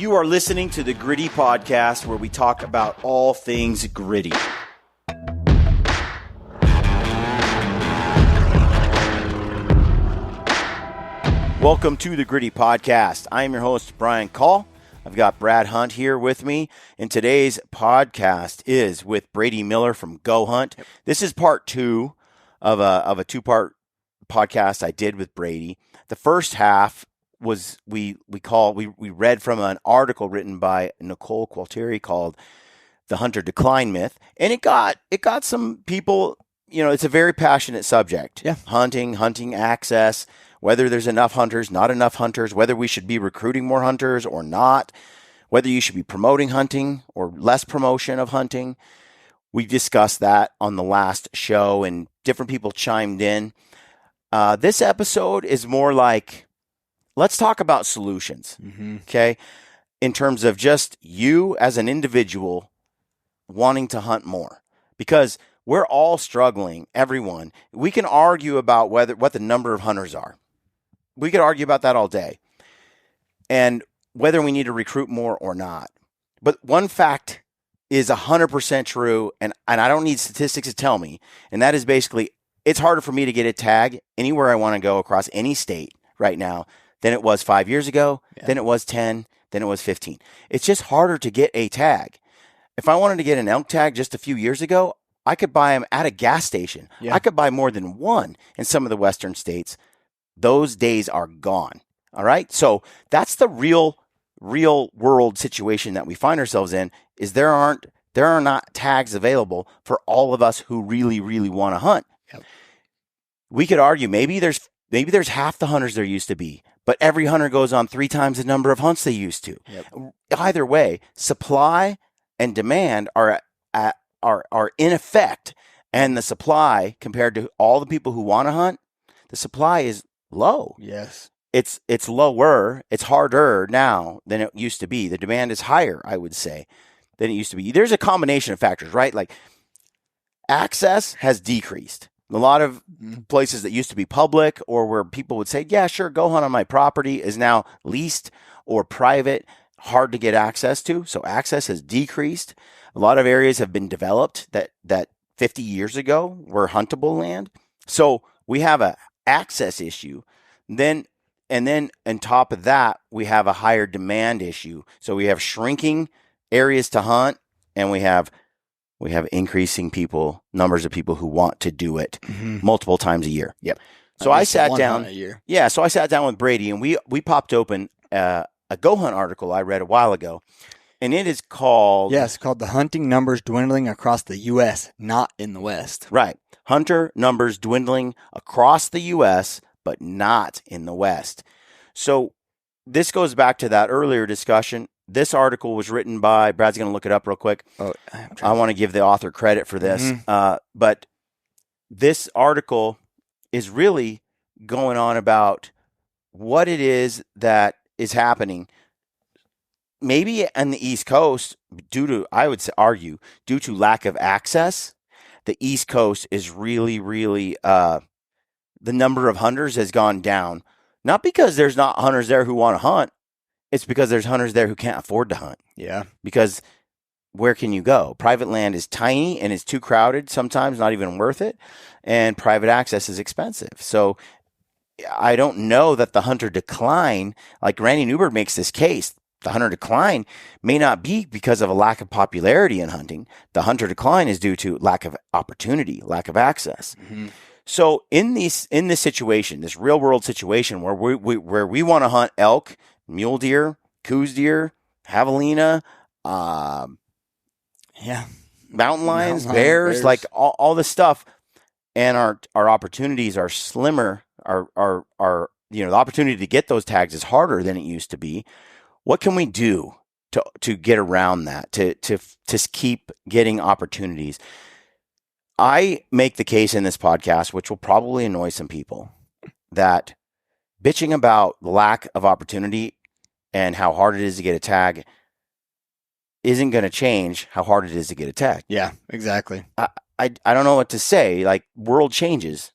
You are listening to the Gritty Podcast, where we talk about all things gritty. Welcome to the Gritty Podcast. I am your host, Brian Call. I've got Brad Hunt here with me, and today's podcast is with Brady Miller from GOHUNT. This is part two of a two-part podcast I did with Brady. The first half was we read from an article written by Nicole Qualtieri called "The Hunter Decline Myth," and it got some people. It's a very passionate subject. Yeah, hunting access. Whether there's enough hunters, not enough hunters, whether we should be recruiting more hunters or not, whether you should be promoting hunting or less promotion of hunting. We discussed that on the last show, and different people chimed in. This episode is more like, let's talk about solutions, okay? In terms of just you as an individual wanting to hunt more. Because we're all struggling, everyone. We can argue about what the number of hunters are. We could argue about that all day, and whether we need to recruit more or not. But one fact is 100% true, and I don't need statistics to tell me, and that is basically it's harder for me to get a tag anywhere I want to go across any state right now than it was 5 years ago, than it was 10, than it was 15. It's just harder to get a tag. If I wanted to get an elk tag just a few years ago, I could buy them at a gas station. Yeah. I could buy more than one in some of the western states. Those days are gone. All right. So that's the real world situation that we find ourselves in, is there are not tags available for all of us who really, really want to hunt. Yep. We could argue maybe there's half the hunters there used to be, but every hunter goes on 3 times the number of hunts they used to. Yep. Either way, supply and demand are in effect, and the supply compared to all the people who want to hunt, the supply is low. Yes. It's lower. It's harder now than it used to be. The demand is higher, I would say, than it used to be. There's a combination of factors, right? Like access has decreased. A lot of places that used to be public or where people would say, yeah, sure, go hunt on my property, is now leased or private, hard to get access to. So access has decreased. A lot of areas have been developed that 50 years ago were huntable land. So we have a access issue. Then on top of that, we have a higher demand issue. So we have shrinking areas to hunt, and we have increasing numbers of people who want to do it multiple times a year. Yep. So I sat down. So I sat down with Brady, and we popped open a GOHUNT article I read a while ago, and it is called it's called "The Hunting Numbers Dwindling Across the U.S., Not in the West." Right. Hunter numbers dwindling across the U.S., but not in the West. So this goes back to that earlier discussion. This article was written by, Brad's going to look it up real quick. I want to give the author credit for this. But this article is really going on about what it is that is happening. Maybe on the East Coast, I would argue, due to lack of access, the East Coast is really, really, the number of hunters has gone down. Not because there's not hunters there who want to hunt. It's because there's hunters there who can't afford to hunt. Yeah. Because where can you go? Private land is tiny and it's too crowded, sometimes not even worth it. And private access is expensive. So I don't know that the hunter decline, like Randy Newberg makes this case, the hunter decline may not be because of a lack of popularity in hunting. The hunter decline is due to lack of opportunity, lack of access. So in this situation, this real world situation where we want to hunt elk, mule deer, coos deer, javelina, mountain lions, bears, like all this stuff, and our opportunities are slimmer. Our the opportunity to get those tags is harder than it used to be. What can we do to get around that, to keep getting opportunities? I make the case in this podcast, which will probably annoy some people, that bitching about the lack of opportunity and how hard it is to get a tag isn't going to change how hard it is to get a tag. Yeah, exactly. I don't know what to say. Like, world changes,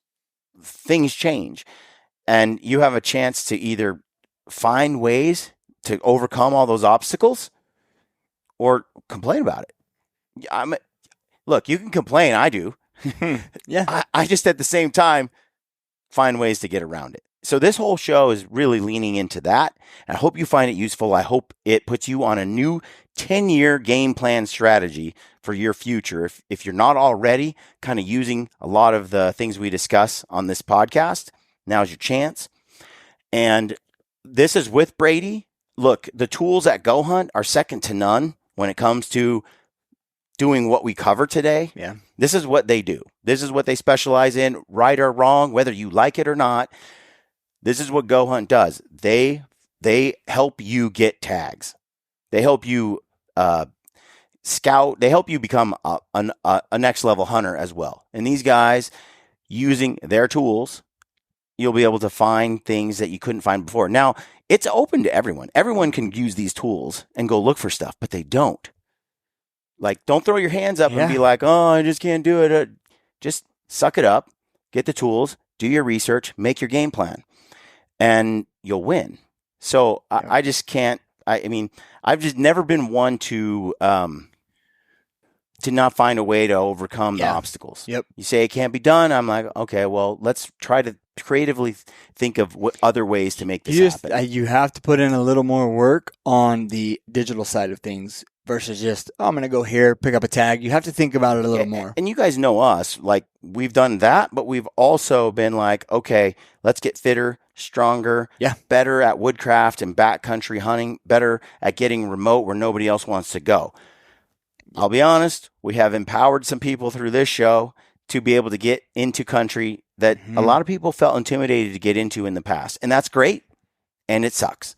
things change, and you have a chance to either find ways to overcome all those obstacles, or complain about it. Look, you can complain. I do. Yeah. I just at the same time find ways to get around it. So this whole show is really leaning into that. I hope you find it useful. I hope it puts you on a new 10-year game plan strategy for your future. If you're not already kind of using a lot of the things we discuss on this podcast, now's your chance. And this is with Brady. Look, the tools at GOHUNT are second to none when it comes to doing what we cover today. Yeah. This is what they do. This is what they specialize in, right or wrong, whether you like it or not. This is what GOHUNT does. They help you get tags. They help you scout. They help you become a next level hunter as well. And these guys, using their tools, you'll be able to find things that you couldn't find before. Now, it's open to everyone. Everyone can use these tools and go look for stuff, but they don't. Like, don't throw your hands up and be like, oh, I just can't do it. Just suck it up, get the tools, do your research, make your game plan, and you'll win. So I just can't. I mean, I've just never been one to not find a way to overcome the obstacles. Yep. You say it can't be done. I'm like, okay, well, let's try to creatively think of what other ways to make this happen. You have to put in a little more work on the digital side of things versus just, I'm going to go here, pick up a tag. You have to think about it a little more. And you guys know us, like, we've done that, but we've also been like, okay, let's get fitter, stronger, better at woodcraft and backcountry hunting, better at getting remote where nobody else wants to go. I'll be honest, we have empowered some people through this show to be able to get into country that a lot of people felt intimidated to get into in the past. And that's great. And it sucks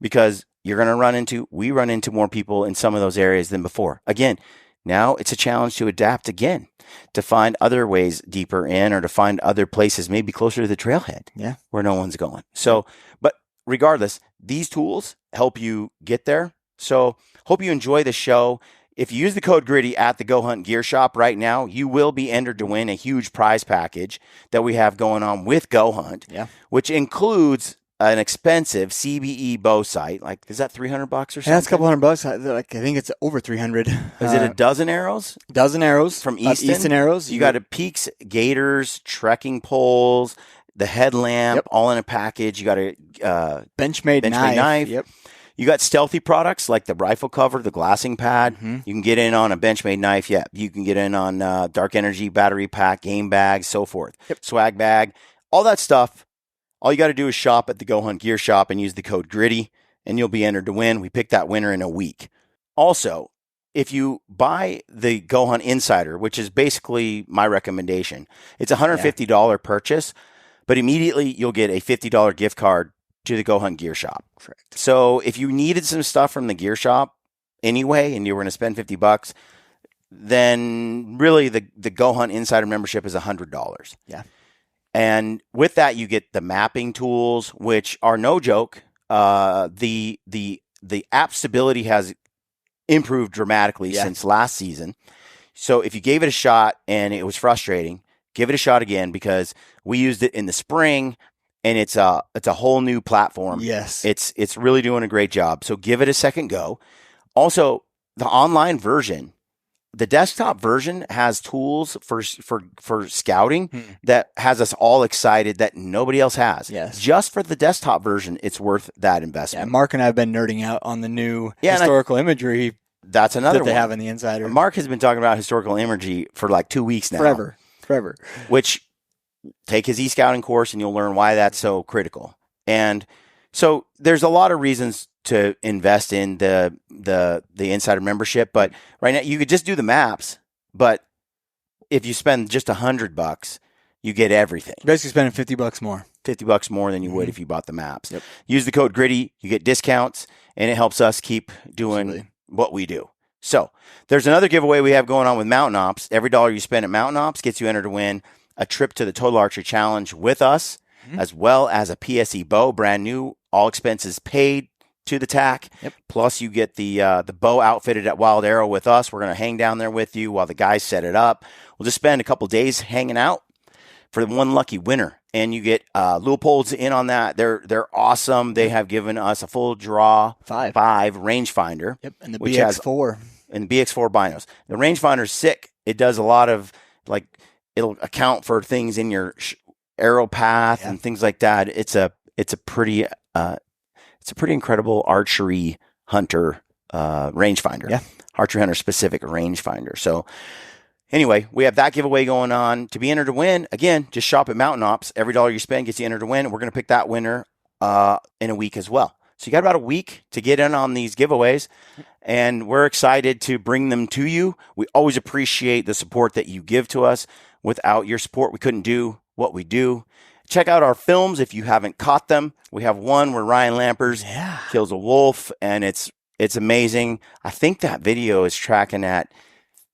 because we run into more people in some of those areas than before. Again, now it's a challenge to adapt again, to find other ways deeper in, or to find other places, maybe closer to the trailhead where no one's going. So, but regardless, these tools help you get there. So hope you enjoy the show. If you use the code GRIDDY at the GOHUNT Gear Shop right now, you will be entered to win a huge prize package that we have going on with GOHUNT, which includes an expensive CBE bow sight. Like, is that $300 or something? Yeah, it's a couple $100. I think it's over 300. Is it a dozen arrows? Dozen arrows from Easton? Easton Arrows. You got a Peaks gaiters, trekking poles, the headlamp, all in a package. You got a Benchmade knife. Yep. You got stealthy products like the rifle cover, the glassing pad. You can get in on a Benchmade knife. Yeah, you can get in on Dark Energy battery pack, game bags, so forth. Swag bag, all that stuff. All you got to do is shop at the GOHUNT Gear Shop and use the code GRIDDY, and you'll be entered to win. We pick that winner in a week. Also, if you buy the GOHUNT Insider, which is basically my recommendation, it's a $150 purchase, but immediately you'll get a $50 gift card to the GOHUNT Gear Shop. Correct. So if you needed some stuff from the gear shop anyway, and you were going to spend $50, then really the GOHUNT Insider membership is $100. Yeah. And with that, you get the mapping tools, which are no joke. The app stability has improved dramatically since last season. So if you gave it a shot and it was frustrating, give it a shot again, because we used it in the spring. And it's a whole new platform. Yes. It's really doing a great job. So give it a second go. Also, the online version, the desktop version has tools for scouting that has us all excited that nobody else has. Yes. Just for the desktop version, it's worth that investment. Yeah, Mark and I have been nerding out on the new historical imagery. That's another that they have in the Insider. Mark has been talking about historical imagery for like 2 weeks now. Forever. Which, take his e-scouting course and you'll learn why that's so critical. And so there's a lot of reasons to invest in the Insider membership, but right now you could just do the maps, but if you spend just $100, you get everything. You're basically spending $50 more. $50 more than you would if you bought the maps. Yep. Use the code GRIDDY, you get discounts, and it helps us keep doing what we do. So there's another giveaway we have going on with Mountain Ops. Every dollar you spend at Mountain Ops gets you entered to win a trip to the Total Archery Challenge with us, as well as a PSE bow, brand new, all expenses paid to the TAC. Plus you get the bow outfitted at WILDE ARROW with us. We're going to hang down there with you while the guys set it up. We'll just spend a couple days hanging out. For the one lucky winner, and you get Leopold's in on that. They're awesome. They have given us a full draw 5 rangefinder. Yep, and the BX4. And BX4 binos. The rangefinder's sick. It does a lot of, like, it'll account for things in your arrow path and things like that. It's a pretty incredible archery hunter rangefinder. Yeah. Archery hunter specific rangefinder. So anyway, we have that giveaway going on. To be entered to win, again, just shop at Mountain Ops. Every dollar you spend gets you entered to win. We're going to pick that winner in a week as well. So you got about a week to get in on these giveaways, and we're excited to bring them to you. We always appreciate the support that you give to us. Without your support, we couldn't do what we do. Check out our films if you haven't caught them. We have one where Ryan Lampers kills a wolf, and it's amazing. I think that video is tracking at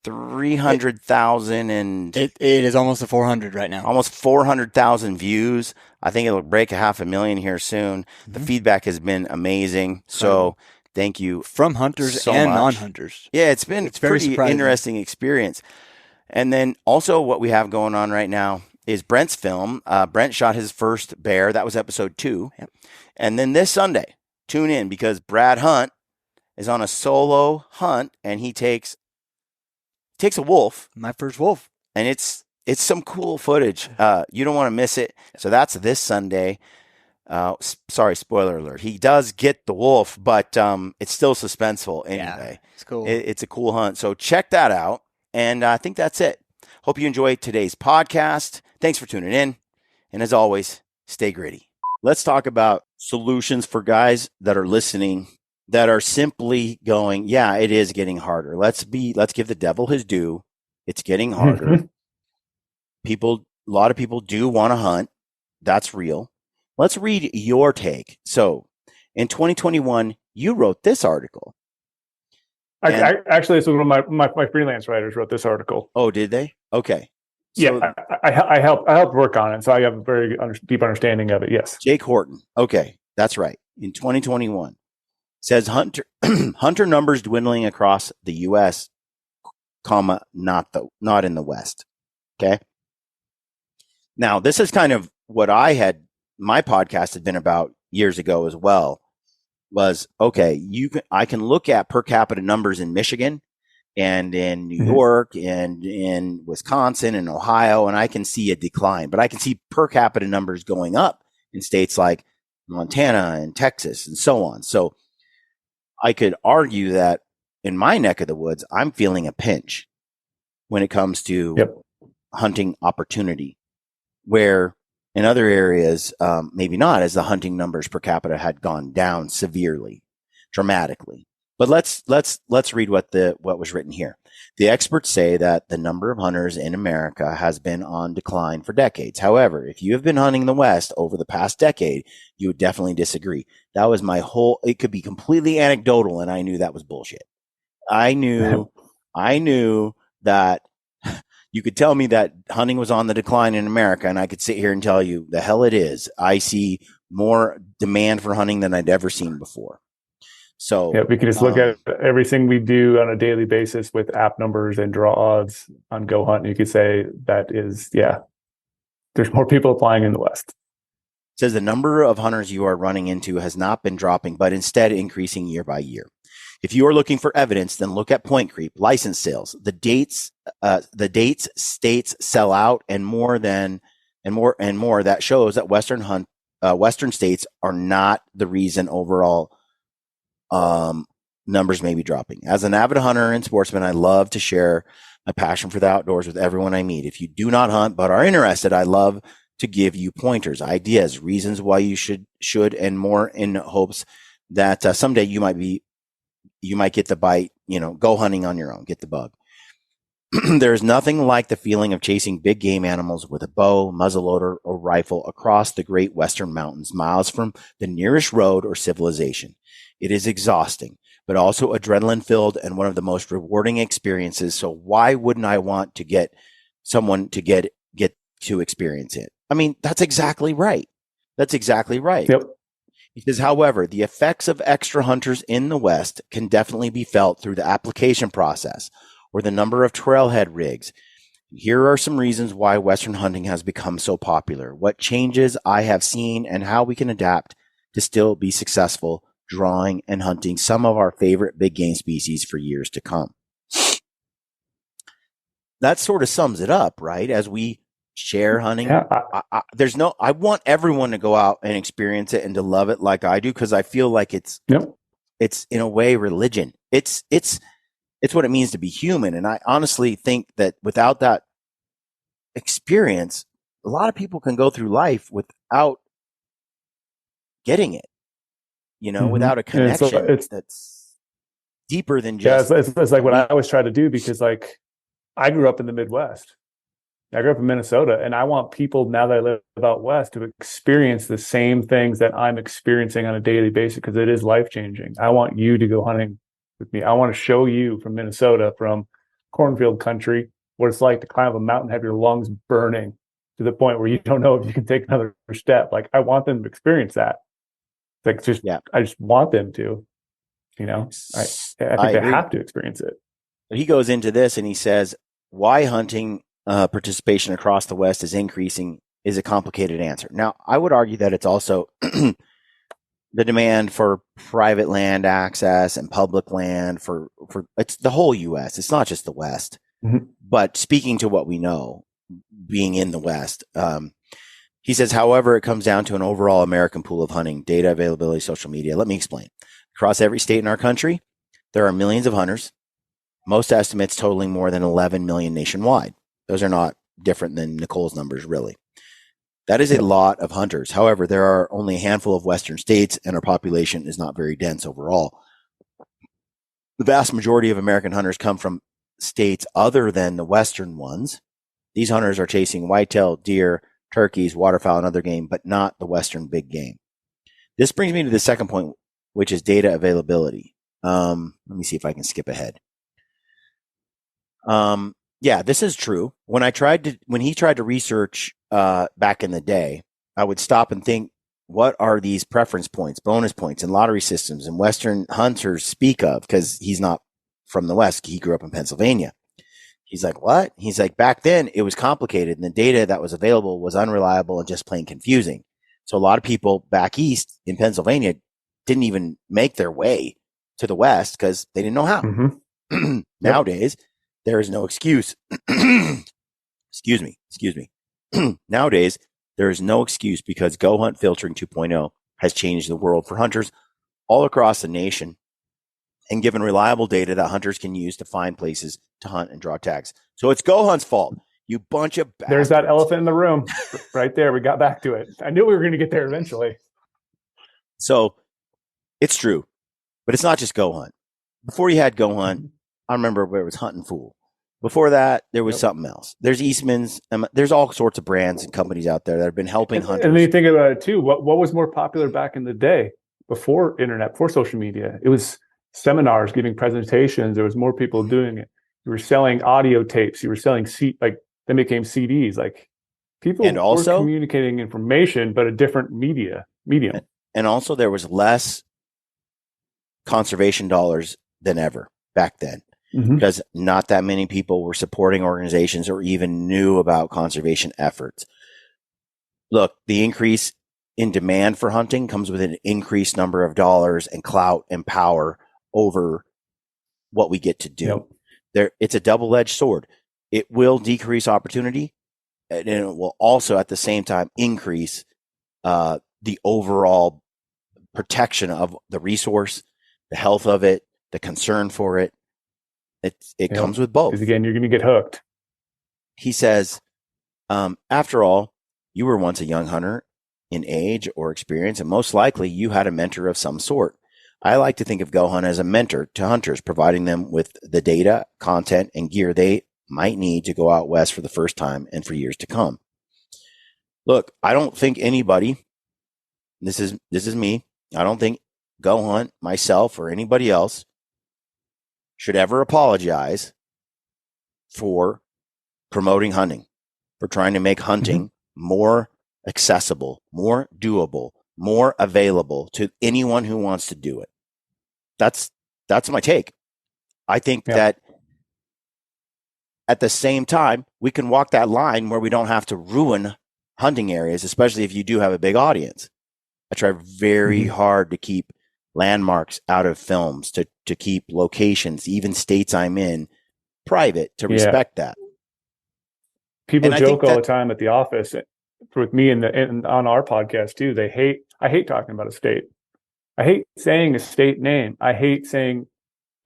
300,000 and it is almost to 400 right now. Almost 400,000 views. I think it'll break 500,000 here soon. The feedback has been amazing. So thank you from hunters and non-hunters. Yeah, it's been a pretty interesting experience. And then also what we have going on right now is Brent's film. Brent shot his first bear. That was episode 2. Yep. And then this Sunday, tune in because Brad Hunt is on a solo hunt, and he takes a wolf. My first wolf. And it's some cool footage. You don't want to miss it. So that's this Sunday. Sorry, spoiler alert. He does get the wolf, but it's still suspenseful anyway. Yeah, it's cool. It's a cool hunt. So check that out. And I think that's it. Hope you enjoyed today's podcast. Thanks for tuning in. And as always, stay gritty. Let's talk about solutions for guys that are listening that are simply going, yeah, it is getting harder. Let's give the devil his due. It's getting harder. A lot of people do want to hunt. That's real. Let's read your take. So in 2021, you wrote this article. Actually, this was one of my freelance writers wrote this article. Oh, did they? Okay. So, yeah, I helped work on it, so I have a very deep understanding of it. Yes. Jake Horton. Okay, that's right. In 2021, says hunter numbers dwindling across the U.S., not in the West. Okay. Now, this is kind of what my podcast had been about years ago as well. Was okay. I can look at per capita numbers in Michigan and in New York and in Wisconsin and Ohio, and I can see a decline, but I can see per capita numbers going up in states like Montana and Texas and so on. So I could argue that in my neck of the woods, I'm feeling a pinch when it comes to hunting opportunity, where in other areas, maybe not, as the hunting numbers per capita had gone down severely, dramatically. But let's read what was written here. The experts say that the number of hunters in America has been on decline for decades. However, if you have been hunting the West over the past decade, you would definitely disagree. That was it could be completely anecdotal, and I knew that was bullshit. I knew that you could tell me that hunting was on the decline in America, and I could sit here and tell you the hell it is. I see more demand for hunting than I'd ever seen before. So yeah, we could just look at everything we do on a daily basis with app numbers and draw odds on GoHunt. You could say that is, there's more people applying in the West. It says the number of hunters you are running into has not been dropping, but instead increasing year by year. If you are looking for evidence, then look at point creep, license sales, the dates states sell out, and more. That shows that Western states are not the reason overall numbers may be dropping. As an avid hunter and sportsman, I love to share my passion for the outdoors with everyone I meet. If you do not hunt but are interested, I love to give you pointers, ideas, reasons why you should, and more, in hopes that someday you might get the bite, go hunting on your own, get the bug. There's nothing like the feeling of chasing big game animals with a bow, muzzleloader, or rifle across the great Western mountains, miles from the nearest road or civilization. It is exhausting, but also adrenaline filled and one of the most rewarding experiences. So why wouldn't I want to get someone to get to experience it? I mean, that's exactly right. Yep. Because, however, the effects of extra hunters in the West can definitely be felt through the application process or the number of trailhead rigs. Here are some reasons why Western hunting has become so popular, what changes I have seen, and how we can adapt to still be successful drawing and hunting some of our favorite big game species for years to come. That sort of sums it up, right? As we share hunting, Yeah, I want everyone to go out and experience it and to love it like I do, because I feel like it's in a way religion. It's what it means to be human. And I honestly think that without that experience, a lot of people can go through life without getting it, without a connection that's deeper than just. Yeah, it's like what I always try to do, because like I grew up in the Midwest. I grew up in Minnesota, and I want people, now that I live out west, to experience the same things that I'm experiencing on a daily basis, because it is life-changing. I want you to go hunting with me. I want to show you from Minnesota, from cornfield country, what it's like to climb up a mountain, have your lungs burning to the point where you don't know if you can take another step. Like, I want them to experience that. Like, I just want them to, I think they have to experience it. But he goes into this and he says, why hunting participation across the West is increasing is a complicated answer. Now, I would argue that it's also the demand for private land access and public land for it's the whole U.S. It's not just the West. Mm-hmm. But speaking to what we know, being in the West, he says, however, it comes down to an overall American pool of hunting, data availability, social media. Let me explain. Across every state in our country, there are millions of hunters, most estimates totaling more than 11 million nationwide. Those are not different than Nicole's numbers, really. That is a lot of hunters. However, there are only a handful of Western states, and our population is not very dense overall. The vast majority of American hunters come from states other than the Western ones. These hunters are chasing whitetail, deer, turkeys, waterfowl, and other game, but not the Western big game. This brings me to the second point, which is data availability. Let me see if I can skip ahead. Yeah, this is true. When he tried to research back in the day, I would stop and think, what are these preference points, bonus points, and lottery systems and Western hunters speak of? Because he's not from the West. He grew up in Pennsylvania. He's like, what? He's like, back then it was complicated, and the data that was available was unreliable and just plain confusing. So a lot of people back east in Pennsylvania didn't even make their way to the West because they didn't know how. Mm-hmm. Nowadays, there is no excuse. Excuse me. Nowadays, there is no excuse because GOHUNT Filtering 2.0 has changed the world for hunters all across the nation and given reliable data that hunters can use to find places to hunt and draw tags. So it's GOHUNT's fault. You bunch of bastards. There's that elephant in the room right there. We got back to it. I knew we were going to get there eventually. So it's true, but it's not just GOHUNT. Before you had GOHUNT, I remember where it was Hunt and Fool. Before that, there was something else. There's Eastman's. There's all sorts of brands and companies out there that have been helping hunters. And then you think about it too. What was more popular back in the day, before internet, before social media? It was seminars, giving presentations. There was more people doing it. You were selling audio tapes. You were selling then became CDs. Like, people and also, were communicating information, but a different medium. And also, there was less conservation dollars than ever back then. Because not that many people were supporting organizations or even knew about conservation efforts. Look, the increase in demand for hunting comes with an increased number of dollars and clout and power over what we get to do. It's a double-edged sword. It will decrease opportunity, and it will also at the same time increase the overall protection of the resource, the health of it, the concern for it. It comes with both. Because again, you're going to get hooked. He says, after all, you were once a young hunter in age or experience, and most likely you had a mentor of some sort. I like to think of GOHUNT as a mentor to hunters, providing them with the data, content, and gear they might need to go out west for the first time and for years to come. Look, I don't think anybody, this is me, I don't think GOHUNT, myself, or anybody else should ever apologize for promoting hunting, for trying to make hunting more accessible, more doable, more available to anyone who wants to do it. That's my take. I think that at the same time, we can walk that line where we don't have to ruin hunting areas, especially if you do have a big audience. I try very hard to keep landmarks out of films, to keep locations, even states I'm in, private, to respect that. People joke all the time at the office with me and on our podcast too. I hate talking about a state. I hate saying a state name. I hate saying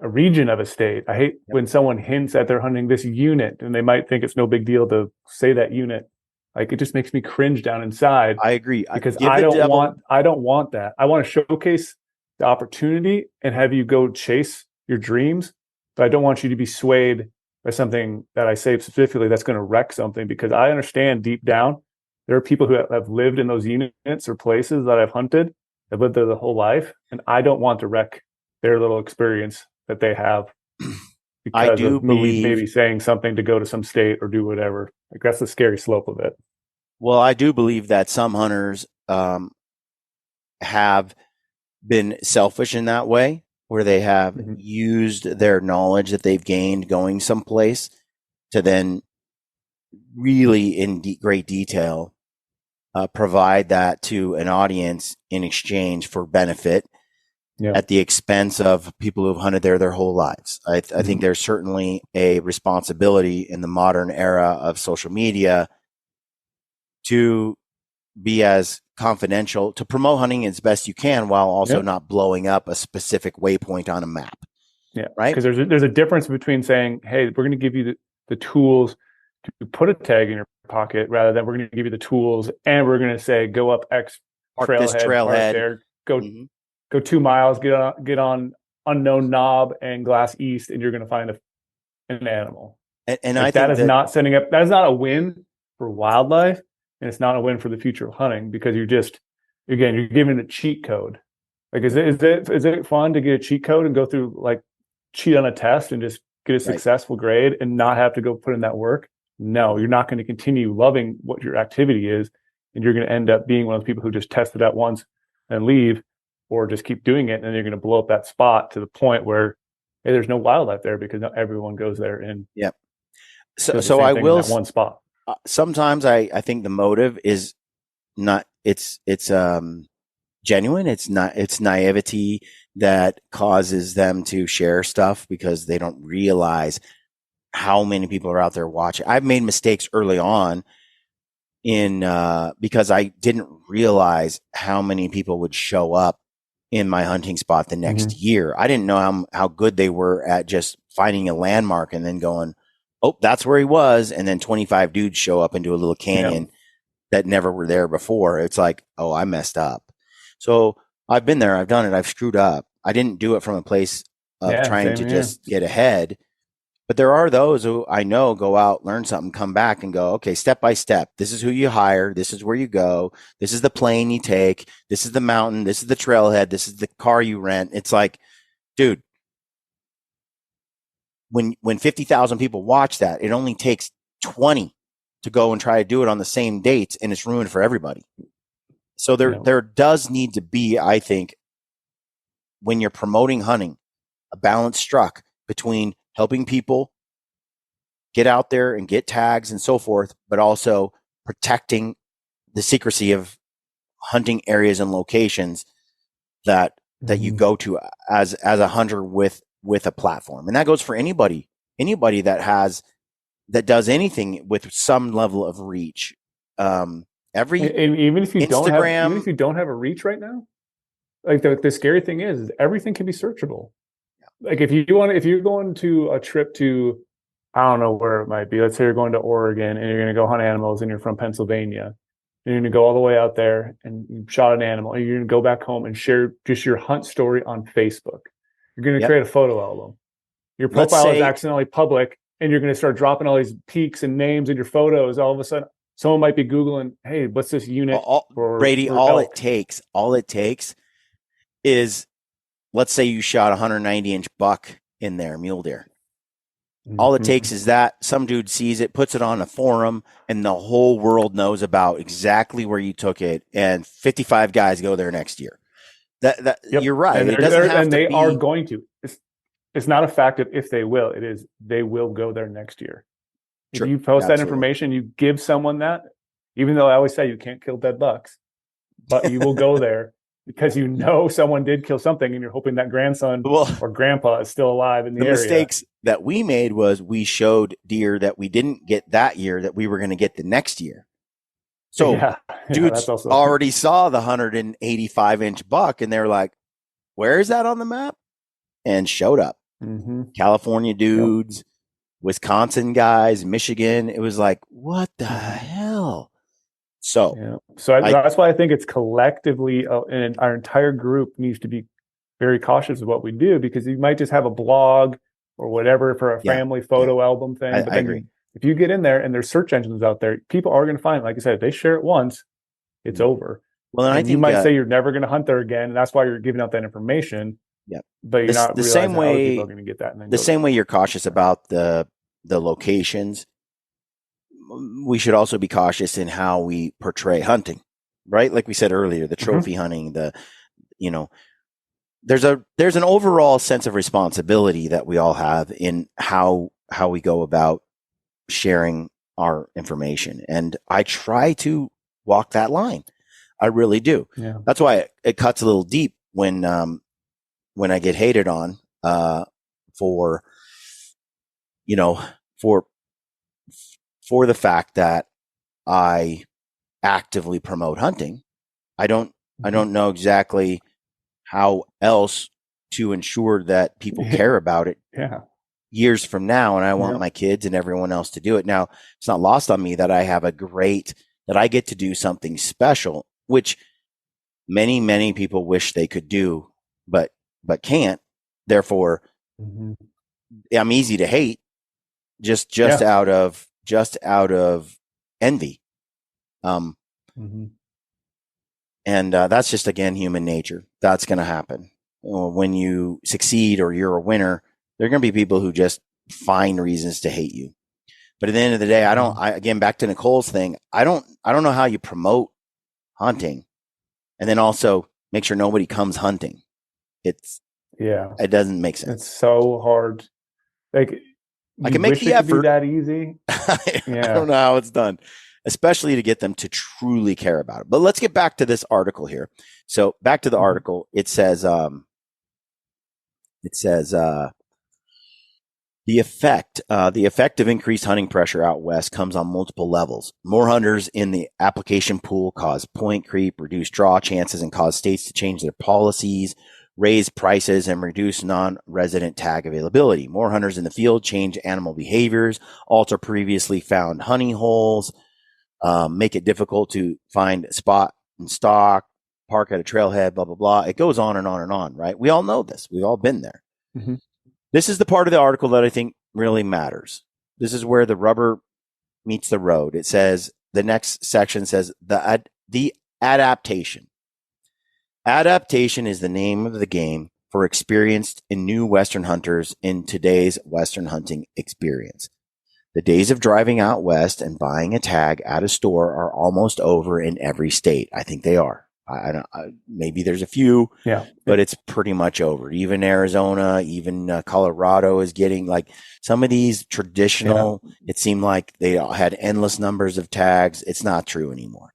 a region of a state. I hate when someone hints at they're hunting this unit and they might think it's no big deal to say that unit. Like, it just makes me cringe down inside. I agree. Because I don't want that. I want to showcase the opportunity and have you go chase your dreams, but I don't want you to be swayed by something that I say specifically that's going to wreck something, because I understand deep down there are people who have lived in those units or places that I've hunted, have lived there the whole life, and I don't want to wreck their little experience that they have because I do of me believe, maybe saying something to go to some state or do whatever. Like, that's the scary slope of it. well, I do believe that some hunters have been selfish in that way, where they have used their knowledge that they've gained going someplace to then really in great detail provide that to an audience in exchange for benefit at the expense of people who've hunted there their whole lives. I think there's certainly a responsibility in the modern era of social media to be as confidential, to promote hunting as best you can, while also not blowing up a specific waypoint on a map. Yeah, right. Because there's a difference between saying, "Hey, we're going to give you the tools to put a tag in your pocket," rather than we're going to give you the tools and we're going to say, "Go up X trailhead there, go 2 miles, get on unknown knob and glass east, and you're going to find an animal." And like, that is not setting up. That is not a win for wildlife. And it's not a win for the future of hunting, because you're giving a cheat code. Like, is it fun to get a cheat code and go through, like, cheat on a test and just get a successful grade and not have to go put in that work? No, you're not going to continue loving what your activity is, and you're going to end up being one of those people who just test it out once and leave, or just keep doing it, and then you're going to blow up that spot to the point where, hey, there's no wildlife there because not everyone goes there and so I will that one spot. Sometimes I think the motive is not, it's genuine. It's naivety that causes them to share stuff because they don't realize how many people are out there watching. I've made mistakes early on because I didn't realize how many people would show up in my hunting spot the next year. I didn't know how good they were at just finding a landmark and then going, oh, that's where he was. And then 25 dudes show up into a little canyon that never were there before. It's like, oh, I messed up. So I've been there. I've done it. I've screwed up. I didn't do it from a place of trying to just get ahead. But there are those who I know go out, learn something, come back and go, okay, step by step. This is who you hire. This is where you go. This is the plane you take. This is the mountain. This is the trailhead. This is the car you rent. It's like, dude, when 50,000 people watch that, it only takes 20 to go and try to do it on the same dates, and it's ruined for everybody. So there does need to be, I think, when you're promoting hunting, a balance struck between helping people get out there and get tags and so forth, but also protecting the secrecy of hunting areas and locations that you go to as a hunter with a platform. And that goes for anybody that does anything with some level of reach. And even if you don't have a reach right now, like, the scary thing is everything can be searchable. Like, if you're going to a trip to, I don't know where it might be. Let's say you're going to Oregon and you're going to go hunt animals and you're from Pennsylvania. And you're going to go all the way out there and you shot an animal, and you're going to go back home and share just your hunt story on Facebook. You're going to create a photo album. Your profile is accidentally public, and you're going to start dropping all these peaks and names in your photos. All of a sudden, someone might be Googling, hey, what's this unit? Brady, all it takes is, let's say you shot a 190-inch buck in there, mule deer. All it takes is that some dude sees it, puts it on a forum, and the whole world knows about exactly where you took it, and 55 guys go there next year. You're right. And they are going to. It's not a fact of if they will. It is they will go there next year. If you post that information, you give someone that, even though I always say you can't kill dead bucks, but you will go there because you know someone did kill something and you're hoping that grandson or grandpa is still alive in the area. The mistakes that we made was we showed deer that we didn't get that year that we were going to get the next year. So dudes already saw the 185-inch buck and they're like, where is that on the map? And showed up. California dudes, Wisconsin guys, Michigan. It was like, what the hell? So, that's why I think it's collectively, and our entire group needs to be very cautious of what we do, because you might just have a blog or whatever for a family photo album thing. But I agree. If you get in there and there's search engines out there, people are going to find, like I said, if they share it once, it's over. Well, and I think you might say you're never going to hunt there again, and that's why you're giving out that information. Yeah, but you're not the realizing same how way. other people are going to get that. And the same way you're cautious about the locations, we should also be cautious in how we portray hunting, right? Like we said earlier, the trophy hunting, there's an overall sense of responsibility that we all have in how we go about sharing our information. And I try to walk that line. I really do. Yeah. That's why it cuts a little deep when I get hated on, for the fact that I actively promote hunting. I don't know exactly how else to ensure that people care about it years from now. And I want my kids and everyone else to do it. Now, it's not lost on me that I have that I get to do something special, which many, many people wish they could do, but can't. Therefore, I'm easy to hate just out of envy. And that's just, again, human nature. That's going to happen. When you succeed or you're a winner, there are going to be people who just find reasons to hate you. But at the end of the day, again, back to Nicole's thing, I don't know how you promote hunting and then also make sure nobody comes hunting. It doesn't make sense. It's so hard. Like, I can make the effort. That easy. I don't know how it's done, especially to get them to truly care about it. But let's get back to this article here. So back to the article, it says the effect of increased hunting pressure out west comes on multiple levels. More hunters in the application pool cause point creep, reduce draw chances, and cause states to change their policies, raise prices, and reduce non-resident tag availability. More hunters in the field change animal behaviors, alter previously found hunting holes, make it difficult to find spot and stock, park at a trailhead, blah, blah, blah. It goes on and on and on, right? We all know this. We've all been there. This is the part of the article that I think really matters. This is where the rubber meets the road. It says, the next section says the adaptation. Adaptation is the name of the game for experienced and new Western hunters in today's Western hunting experience. The days of driving out west and buying a tag at a store are almost over in every state. I think they are. Maybe there's a few, but it's pretty much over. Even Arizona, even Colorado is getting, like, some of these traditional, it seemed like they all had endless numbers of tags. It's not true anymore.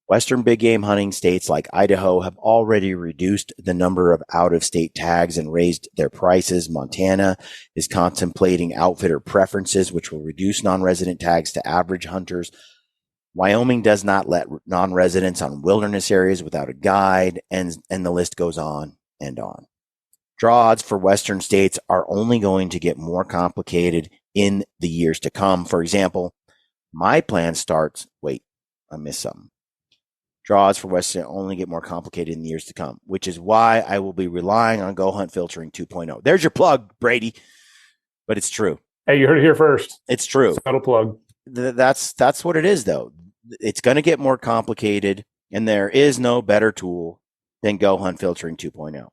Western big game hunting states like Idaho have already reduced the number of out-of-state tags and raised their prices. Montana is contemplating outfitter preferences, which will reduce non-resident tags to average hunters. Wyoming does not let non-residents on wilderness areas without a guide, and the list goes on and on. Draw odds for Western states are only going to get more complicated in the years to come. For example, my plan starts, I missed something. Draw odds for Western only get more complicated in the years to come, which is why I will be relying on GOHUNT Filtering 2.0. There's your plug, Brady, but it's true. Hey, you heard it here first. It's true. Subtle plug. That's what it is, though. It's going to get more complicated, and there is no better tool than GOHUNT Filtering 2.0.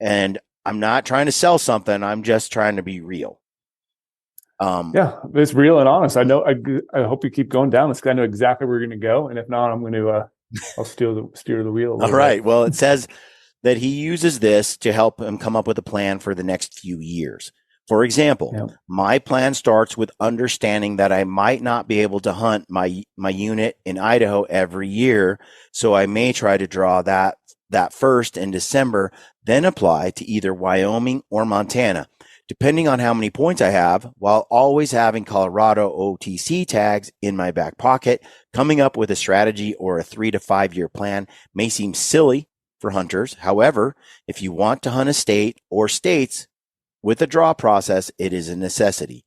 And I'm not trying to sell something. I'm just trying to be real. It's real and honest. I know. I hope you keep going down this. I know exactly where you're going to go, and if not, I'm going to I'll steer the wheel. All right. Well, it says that he uses this to help him come up with a plan for the next few years. For example, Yep. my plan starts with understanding that I might not be able to hunt my unit in Idaho every year, so I may try to draw that first in December, then apply to either Wyoming or Montana, depending on how many points I have, while always having Colorado OTC tags in my back pocket. Coming up with a strategy or a 3 to 5 year plan may seem silly for hunters. However, if you want to hunt a state or states with a draw process, it is a necessity.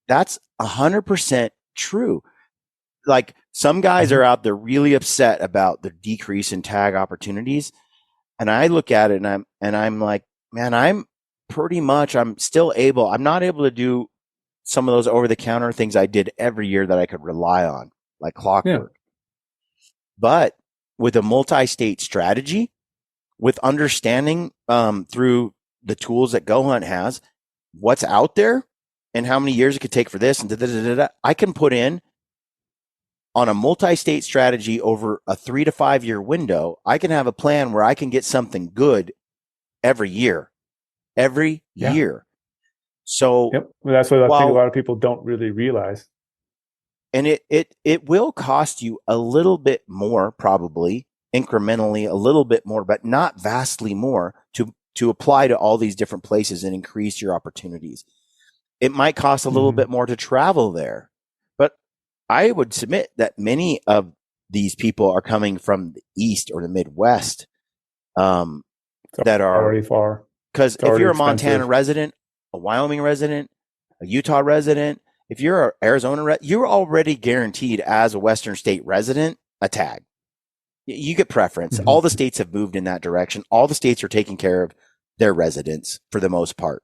That's 100% true. Like, some guys are out there really upset about the decrease in tag opportunities. And I look at it and I'm like, man, I'm not able to do some of those over the counter things I did every year that I could rely on, like clockwork. Yeah. But with a multi-state strategy, with understanding through the tools that GoHunt has, what's out there and how many years it could take for this and I can put in on a multi-state strategy over a 3 to 5 year window. I can have a plan where I can get something good every year. So well, that's what I think a lot of people don't really realize. And it will cost you a little bit more, probably incrementally a little bit more, but not vastly more to apply to all these different places and increase your opportunities. It might cost a little bit more to travel there, but I would submit that many of these people are coming from the East or the Midwest that are already far. Because if you're a Montana resident, a Wyoming resident, a Utah resident, if you're an Arizona you're already guaranteed as a Western state resident a tag. You get preference. All the states have moved in that direction. All the states are taking care of their residents for the most part.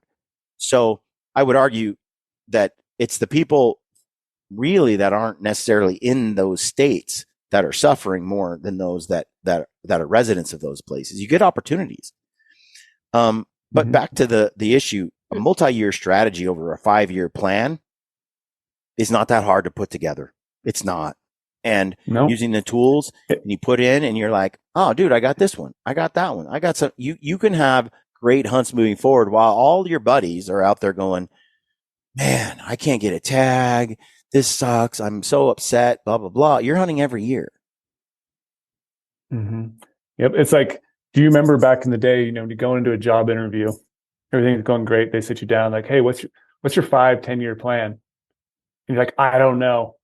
So I would argue that it's the people really that aren't necessarily in those states that are suffering more than those that are residents of those places. You get opportunities. But back to the issue, a multi-year strategy over a 5-year plan is not that hard to put together. It's not. And using the tools and you put in and you're like, oh, dude, I got this one. I got that one. I got some. You can have great hunts moving forward while all your buddies are out there going, man, I can't get a tag. This sucks. I'm so upset, blah, blah, blah. You're hunting every year. Yep. It's like, do you remember back in the day, when you go into a job interview, everything's going great. They sit you down like, hey, what's your 5-10 year plan? And you're like, I don't know.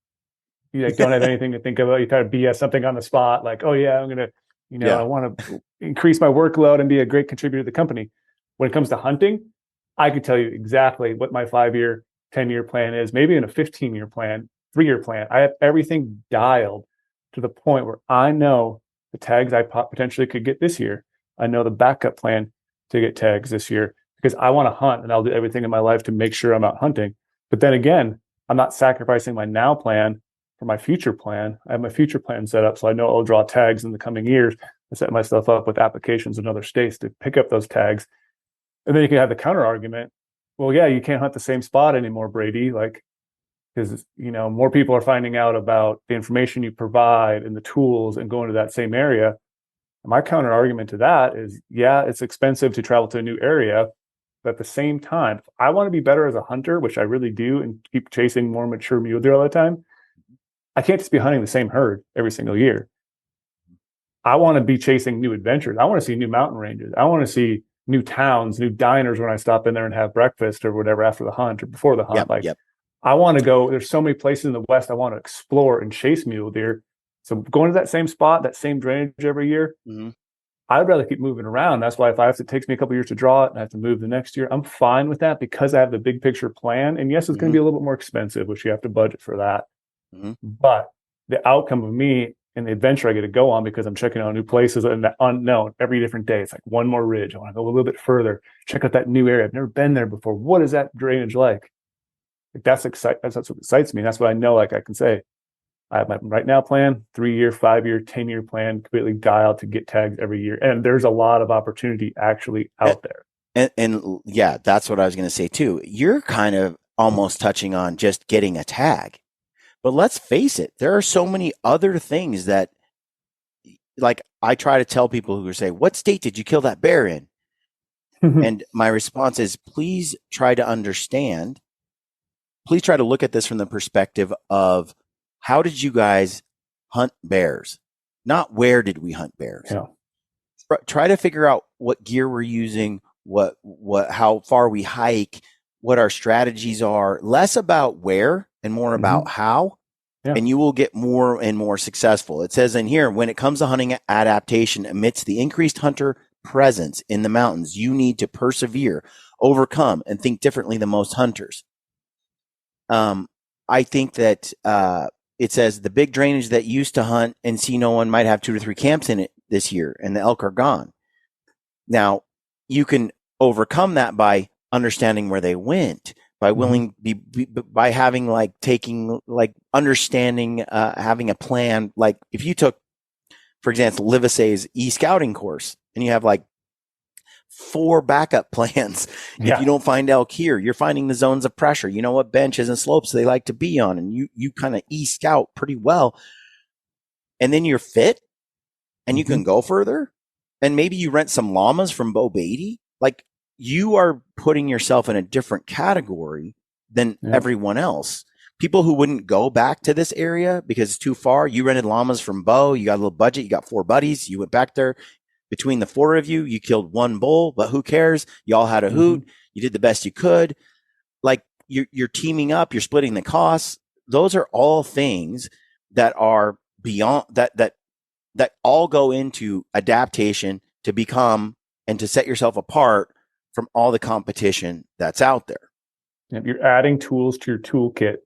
You don't have anything to think about. You kind of BS something on the spot. Like, oh yeah, I'm going to, I want to increase my workload and be a great contributor to the company. When it comes to hunting, I could tell you exactly what my 5-year, 10-year plan is, maybe in a 15-year plan, 3-year plan. I have everything dialed to the point where I know the tags I potentially could get this year. I know the backup plan to get tags this year because I want to hunt and I'll do everything in my life to make sure I'm out hunting. But then again, I'm not sacrificing my now plan for my future plan. I have my future plan set up so I know I'll draw tags in the coming years and set myself up with applications in other states to pick up those tags. And then you can have the counter argument. Well, yeah, you can't hunt the same spot anymore, Brady. Because more people are finding out about the information you provide and the tools and going to that same area. And my counter argument to that is, yeah, it's expensive to travel to a new area, but at the same time, if I want to be better as a hunter, which I really do, and keep chasing more mature mule deer all the time, I can't just be hunting the same herd every single year. I want to be chasing new adventures. I want to see new mountain ranges. I want to see new towns, new diners when I stop in there and have breakfast or whatever after the hunt or before the hunt. I want to go. There's so many places in the West I want to explore and chase mule deer. So going to that same spot, that same drainage every year, I'd rather keep moving around. That's why if it takes me a couple years to draw it and I have to move the next year, I'm fine with that because I have the big picture plan. And yes, it's going to be a little bit more expensive, which you have to budget for that. But the outcome of me and the adventure I get to go on because I'm checking out new places and the unknown every different day. It's like one more ridge. I want to go a little bit further, check out that new area. I've never been there before. What is that drainage like? That's what excites me. And that's what I know. I can say, I have my right now plan, 3-year, 5-year, 10-year plan, completely dialed to get tags every year. And there's a lot of opportunity actually out there. And yeah, that's what I was going to say too. You're kind of almost touching on just getting a tag. But let's face it, there are so many other things that, like, I try to tell people who say, what state did you kill that bear in? And my response is, please try to understand. Please try to look at this from the perspective of, how did you guys hunt bears? Not where did we hunt bears? Yeah. Try to figure out what gear we're using, how far we hike, what our strategies are. Less about where and more about how. Yeah. And you will get more and more successful. It says in here, when it comes to hunting adaptation amidst the increased hunter presence in the mountains, you need to persevere, overcome, and think differently than most hunters. I think that it says the big drainage that used to hunt and see no one might have 2 to 3 camps in it this year, and the elk are gone. Now, you can overcome that by understanding where they went, by by having understanding, having a plan. Like if you took, for example, Livesay's e-scouting course, and you have 4 backup plans. If you don't find elk here, you're finding the zones of pressure. You know what benches and slopes they like to be on, and you kind of e-scout pretty well. And then you're fit, and you can go further. And maybe you rent some llamas from Bo Beatty. You are putting yourself in a different category than everyone else. People who wouldn't go back to this area because it's too far. You rented llamas from Bo. You got a little budget. You got 4 buddies. You went back there. Between the 4 of you, you killed 1 bull, but who cares? You all had a hoot. You did the best you could. You're teaming up. You're splitting the costs. Those are all things that are beyond that all go into adaptation to become and to set yourself apart from all the competition that's out there. You're adding tools to your toolkit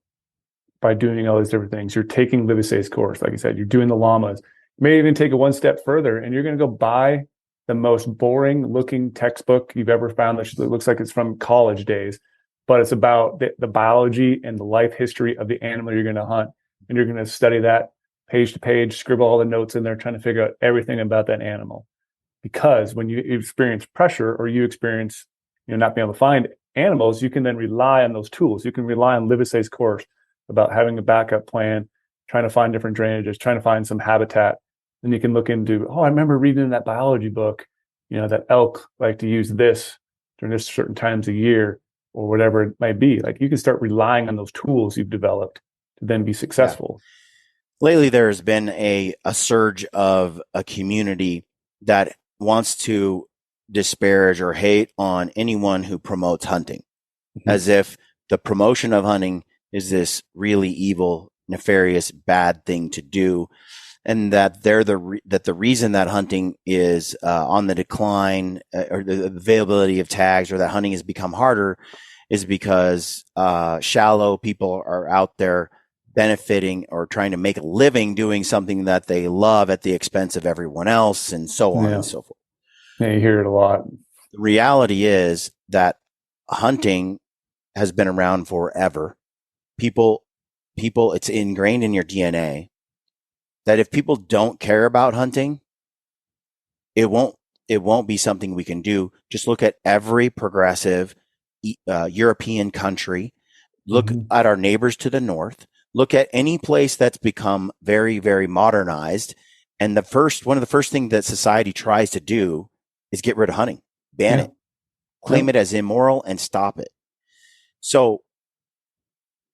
by doing all these different things. You're taking Livesay's course, like I said. You're doing the llamas. You may even take it one step further, and you're going to go buy the most boring looking textbook you've ever found that looks like it's from college days, but it's about the biology and the life history of the animal you're going to hunt. And you're going to study that page to page, scribble all the notes in there, trying to figure out everything about that animal. Because when you experience pressure, or you experience, not being able to find animals, you can then rely on those tools. You can rely on Livesay's course about having a backup plan, trying to find different drainages, trying to find some habitat. Then you can look into, I remember reading in that biology book, that elk like to use this during this certain times of year, or whatever it might be. You can start relying on those tools you've developed to then be successful. Lately, there has been a surge of a community that wants to disparage or hate on anyone who promotes hunting, as if the promotion of hunting is this really evil, nefarious, bad thing to do, and that the reason that hunting is on the decline, or the availability of tags, or that hunting has become harder, is because shallow people are out there benefiting or trying to make a living doing something that they love at the expense of everyone else, and so on and so forth. Yeah, you hear it a lot. The reality is that hunting has been around forever. People, it's ingrained in your DNA that if people don't care about hunting, it won't be something we can do. Just look at every progressive European country. Look at our neighbors to the north. Look at any place that's become very, very modernized. And one of the first things that society tries to do is get rid of hunting, ban it, claim it as immoral, and stop it. So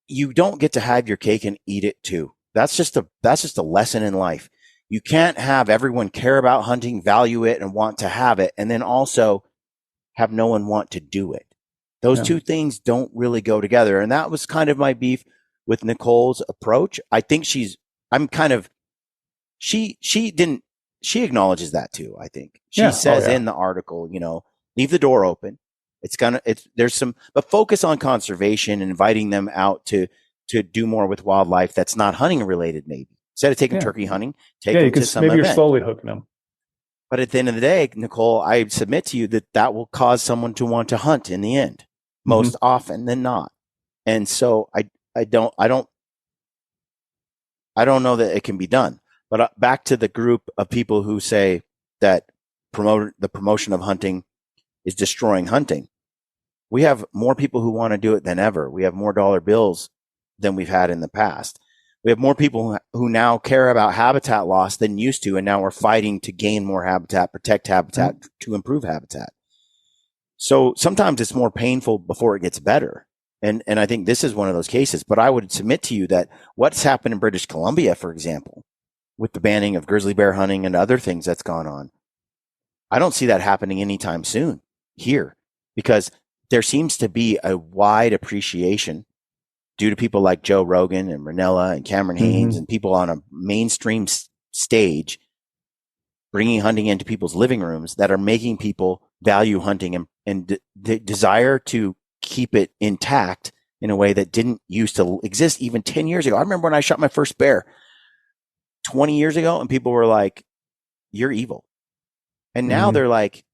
you don't get to have your cake and eat it too. That's just a lesson in life. You can't have everyone care about hunting, value it, and want to have it, and then also have no one want to do it. Those two things don't really go together. And that was kind of my beef with Nicole's approach. I think she acknowledges that too. I think she says in the article, leave the door open. But focus on conservation and inviting them out to do more with wildlife that's not hunting related. Maybe instead of taking turkey hunting, take them to some event. You're slowly hooking them. But at the end of the day, Nicole, I submit to you that will cause someone to want to hunt in the end, most often than not. And so I don't know that it can be done. But back to the group of people who say that the promotion of hunting is destroying hunting. We have more people who want to do it than ever. We have more dollar bills than we've had in the past. We have more people who now care about habitat loss than used to, and now we're fighting to gain more habitat, protect habitat, to improve habitat. So sometimes it's more painful before it gets better. And I think this is one of those cases. But I would submit to you that what's happened in British Columbia, for example, with the banning of grizzly bear hunting and other things that's gone on, I don't see that happening anytime soon here, because there seems to be a wide appreciation due to people like Joe Rogan and Ranella and Cameron Haynes and people on a mainstream stage bringing hunting into people's living rooms that are making people value hunting and desire to keep it intact in a way that didn't used to exist even 10 years ago. I remember when I shot my first bear 20 years ago and people were like, you're evil. And now they're like,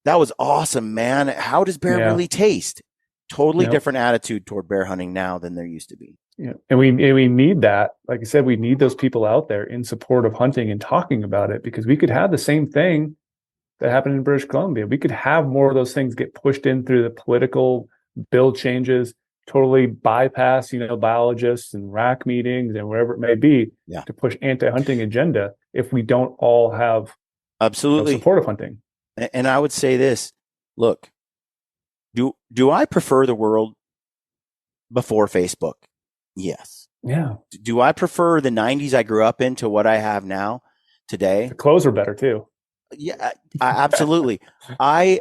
that was awesome, man. How does bear really taste? Totally different attitude toward bear hunting now than there used to be. Yeah. And we need that. Like I said, we need those people out there in support of hunting and talking about it, because we could have the same thing that happened in British Columbia. We could have more of those things get pushed in through the political bill changes, totally bypass, biologists and RAC meetings and wherever it may be to push anti-hunting agenda if we don't all have absolutely support of hunting. And I would say this, look, do I prefer the world before Facebook? Yes. Yeah. Do I prefer the 90s I grew up in to what I have now today? The clothes are better too. Yeah, absolutely. I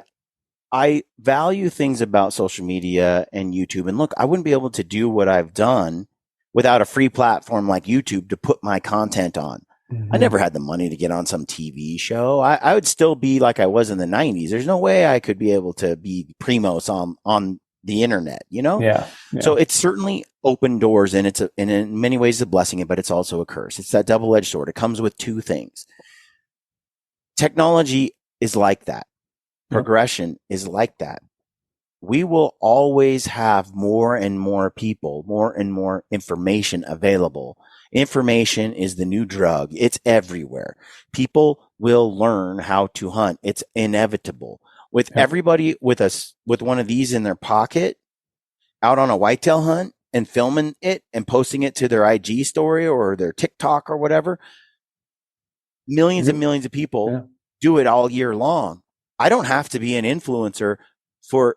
value things about social media and YouTube. And look, I wouldn't be able to do what I've done without a free platform like YouTube to put my content on. I never had the money to get on some TV show. I would still be like I was in the 90s. There's no way I could be able to be primos on the internet, Yeah. So it's certainly opened doors, and and in many ways a blessing, but it's also a curse. It's that double-edged sword. It comes with two things. Technology is like that. Progression is like that. We will always have more and more people, more and more information available. Information is the new drug. It's everywhere. People will learn how to hunt. It's inevitable. With everybody with one of these in their pocket, out on a whitetail hunt and filming it and posting it to their IG story or their TikTok or whatever, millions and millions of people do it all year long. I don't have to be an influencer for,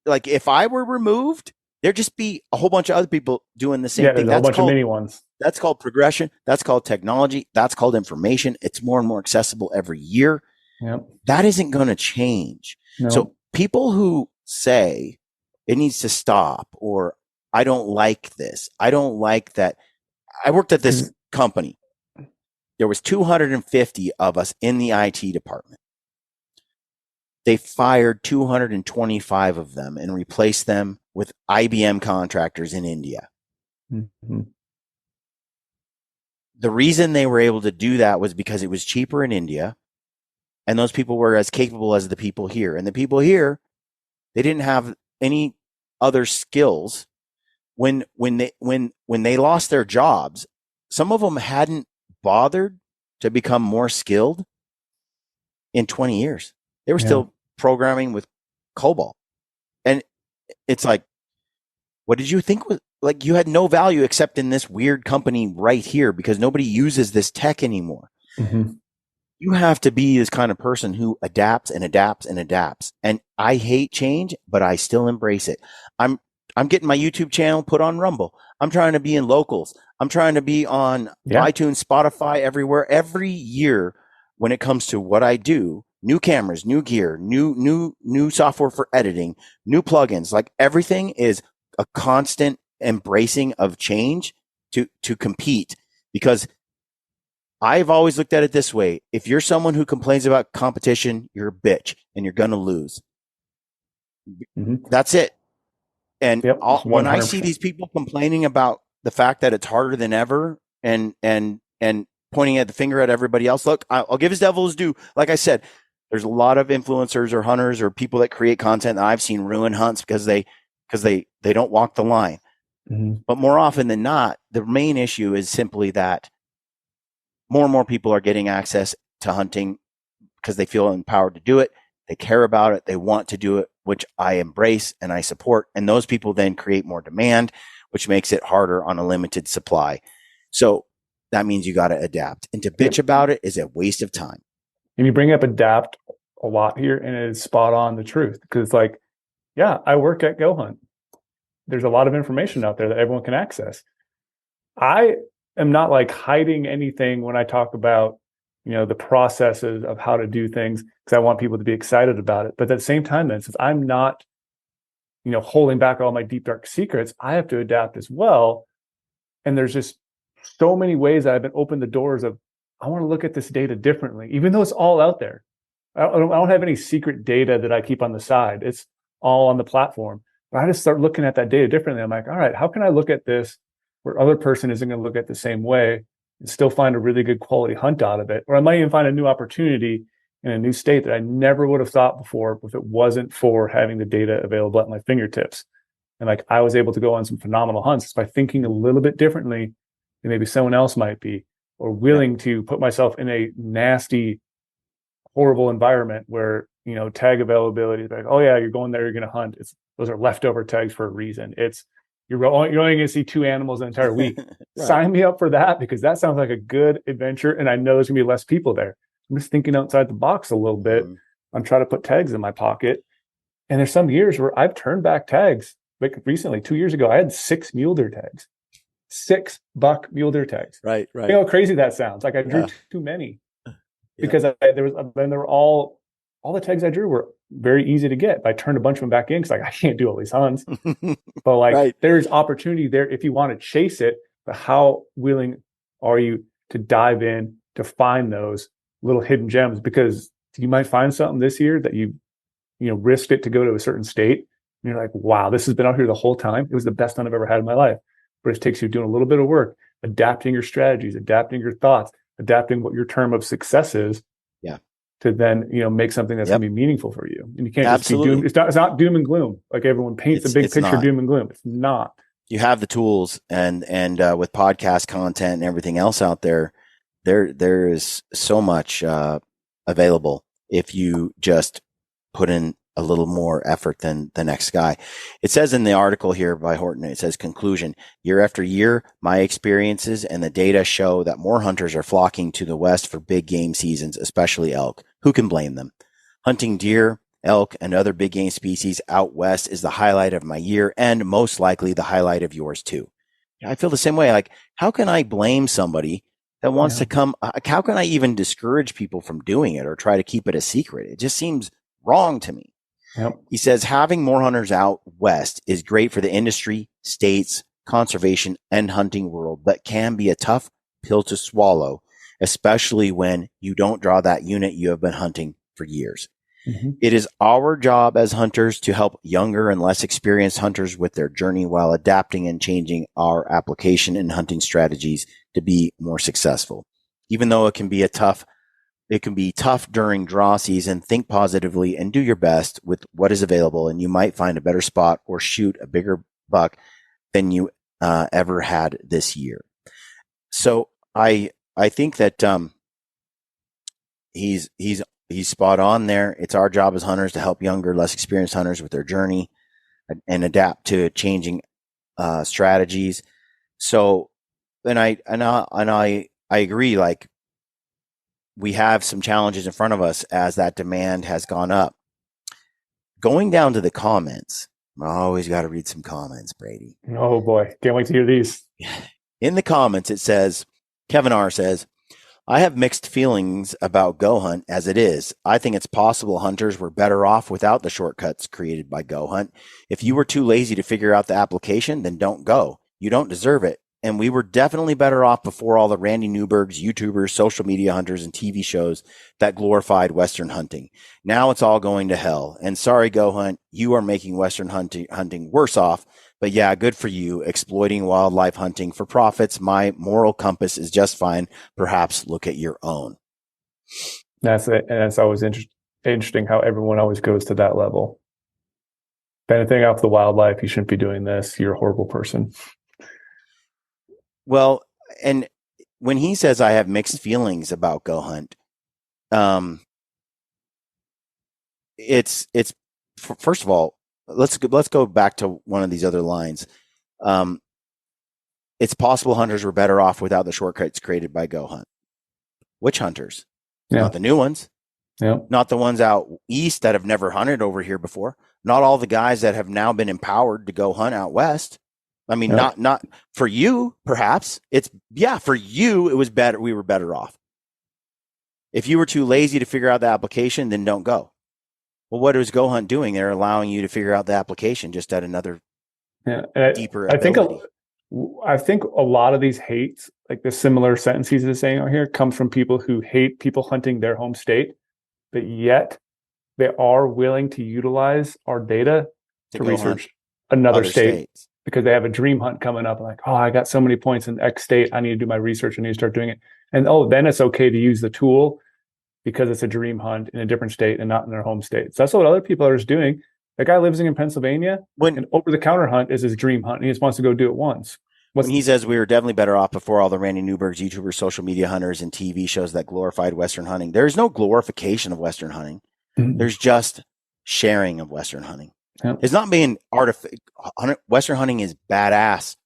like, if I were removed, there'd just be a whole bunch of other people doing the same thing. That's a whole bunch of mini ones. That's called progression. That's called technology. That's called information. It's more and more accessible every year. Yep. That isn't going to change. No. So people who say it needs to stop, or I don't like this, I don't like that. I worked at this company. There was 250 of us in the IT department. They fired 225 of them and replaced them with IBM contractors in India. The reason they were able to do that was because it was cheaper in India, and those people were as capable as the people here. And the people here, they didn't have any other skills. When they lost their jobs, some of them hadn't bothered to become more skilled in 20 years. They were still programming with COBOL. And it's like, what did you think was, like, you had no value except in this weird company right here because nobody uses this tech anymore. You have to be this kind of person who adapts and adapts and adapts. And I hate change, but I still embrace it. I'm getting my YouTube channel put on Rumble. I'm trying to be in locals. I'm trying to be on iTunes, Spotify, everywhere. Every year when it comes to what I do, new cameras, new gear, new software for editing, new plugins, like everything is a constant embracing of change to compete, because I've always looked at it this way. If you're someone who complains about competition, you're a bitch and you're going to lose. That's it. And when I see these people complaining about the fact that it's harder than ever and pointing at the finger at everybody else, look, I'll give his devil his due. Like I said, there's a lot of influencers or hunters or people that create content that I've seen ruin hunts because they don't walk the line. But more often than not, the main issue is simply that more and more people are getting access to hunting because they feel empowered to do it. They care about it. They want to do it, which I embrace and I support. And those people then create more demand, which makes it harder on a limited supply. So that means you got to adapt. And to bitch about it is a waste of time. And you bring up adapt. a lot here, and it is spot on the truth. Because like, yeah, I work at GoHunt. There's a lot of information out there that everyone can access. I am not like hiding anything when I talk about, the processes of how to do things, because I want people to be excited about it. But at the same time, then, since I'm not, holding back all my deep, dark secrets, I have to adapt as well. And there's just so many ways that I've been opened the doors of, I want to look at this data differently, even though it's all out there. I don't have any secret data that I keep on the side. It's all on the platform. But I just start looking at that data differently. I'm like, all right, how can I look at this where other person isn't going to look at the same way and still find a really good quality hunt out of it? Or I might even find a new opportunity in a new state that I never would have thought before if it wasn't for having the data available at my fingertips. And like, I was able to go on some phenomenal hunts by thinking a little bit differently than maybe someone else might be, or willing to put myself in a nasty, horrible environment where, tag availability is like, oh yeah, you're going there, you're going to hunt. Those are leftover tags for a reason. You're only going to see 2 animals an entire week. Right. Sign me up for that, because that sounds like a good adventure. And I know there's going to be less people there. I'm just thinking outside the box a little bit. I'm trying to put tags in my pocket. And there's some years where I've turned back tags. Like recently, 2 years ago, I had 6 mule deer tags, 6 buck mule deer tags. Right. You know how crazy that sounds. Like I drew too many because there were all the tags I drew were very easy to get. I turned a bunch of them back in because I can't do all these hunts. But like there's opportunity there if you want to chase it. But how willing are you to dive in to find those little hidden gems? Because you might find something this year that you risked it to go to a certain state. And you're like, wow, this has been out here the whole time. It was the best hunt I've ever had in my life. But it takes you doing a little bit of work, adapting your strategies, adapting your thoughts, adapting what your term of success is. Yeah. To then, make something that's going to be meaningful for you. And you can't just be doom. It's not doom and gloom. Like everyone paints a big picture, doom and gloom. It's not. You have the tools and with podcast content and everything else out there, there is so much available if you just put in a little more effort than the next guy. It says in the article here by Horton, it says, conclusion, year after year, my experiences and the data show that more hunters are flocking to the West for big game seasons, especially elk. Who can blame them? Hunting deer, elk, and other big game species out West is the highlight of my year and most likely the highlight of yours too. I feel the same way. Like, how can I blame somebody that wants to come? How can I even discourage people from doing it or try to keep it a secret? It just seems wrong to me. Yep. He says having more hunters out West is great for the industry, states, conservation, and hunting world, but can be a tough pill to swallow, especially when you don't draw that unit you have been hunting for years. Mm-hmm. It is our job as hunters to help younger and less experienced hunters with their journey while adapting and changing our application and hunting strategies to be more successful. Even though it can be tough during draw season, think positively and do your best with what is available, and you might find a better spot or shoot a bigger buck than you ever had this year. So I think that he's spot on there. It's our job as hunters to help younger, less experienced hunters with their journey and adapt to changing strategies. So, and I agree. Like, we have some challenges in front of us as that demand has gone up. Going down to the comments, I always got to read some comments, Brady. Oh boy, can't wait to hear these. In the comments, it says, Kevin R says, I have mixed feelings about GoHunt as it is. I think it's possible hunters were better off without the shortcuts created by GoHunt. If you were too lazy to figure out the application, then don't go. You don't deserve it. And we were definitely better off before all the Randy Newbergs, YouTubers, social media hunters, and TV shows that glorified Western hunting. Now it's all going to hell. And sorry, GoHunt, you are making Western hunting worse off. But yeah, good for you, exploiting wildlife hunting for profits. My moral compass is just fine. Perhaps look at your own. That's it. And it's always interesting how everyone always goes to that level. If anything off the wildlife, you shouldn't be doing this. You're a horrible person. Well, and when he says I have mixed feelings about GoHunt, it's first of all, let's go back to one of these other lines. It's possible hunters were better off without the shortcuts created by GoHunt. Which hunters? Yeah. Not the new ones. Yeah. Not the ones out east that have never hunted over here before. Not all the guys that have now been empowered to go hunt out west. I mean, Yeah. not for you, perhaps. For you, it was better. We were better off. If you were too lazy to figure out the application, then don't go. Well, what is GoHunt doing? They're allowing you to figure out the application just at another deeper ability. I think a lot of these hates, like the similar sentences they're saying out here, come from people who hate people hunting their home state, but yet they are willing to utilize our data to research another state because they have a dream hunt coming up. Like, oh, I got so many points in X state. I need to do my research. I need to start doing it. And then it's okay to use the tool because it's a dream hunt in a different state and not in their home state. So that's what other people are just doing. That guy lives in Pennsylvania, and over-the-counter hunt is his dream hunt. And he just wants to go do it once. When he says we were definitely better off before all the Randy Newbergs, YouTubers, social media hunters, and TV shows that glorified Western hunting. There's no glorification of Western hunting. Mm-hmm. There's just sharing of Western hunting. Yeah. It's not being Western hunting is badass.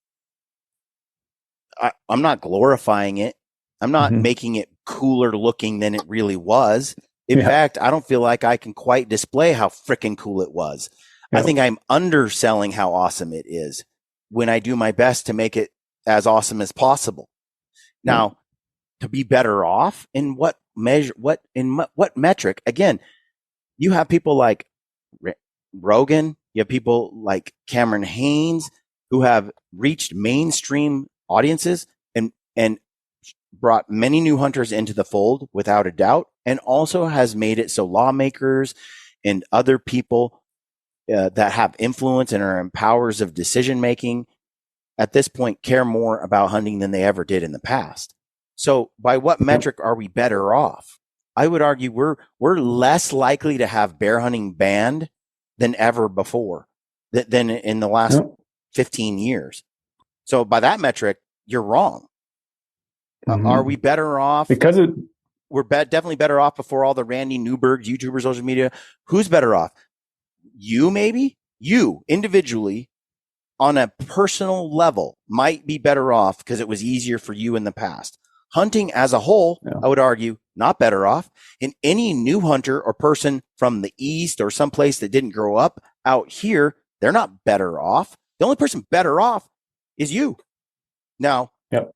I'm not glorifying it. I'm not making it cooler looking than it really was. In fact, I don't feel like I can quite display how freaking cool it was. I think I'm underselling how awesome it is when I do my best to make it as awesome as possible. Now, to be better off in what measure, what metric? Again, you have people like Rogan, you have people like Cameron Haynes who have reached mainstream audiences and brought many new hunters into the fold without a doubt, and also has made it so lawmakers and other people that have influence and are in powers of decision making at this point care more about hunting than they ever did in the past. So by what metric are we better off? I would argue we're less likely to have bear hunting banned than ever before, than in the last 15 years. So by that metric, you're wrong. Are we better off? Because we're definitely better off before all the Randy Newberg, YouTubers, social media. Who's better off? You, maybe? You, individually, on a personal level, might be better off because it was easier for you in the past. Hunting as a whole, I would argue, not better off. And any new hunter or person from the East or someplace that didn't grow up out here, they're not better off. The only person better off is you. Now, I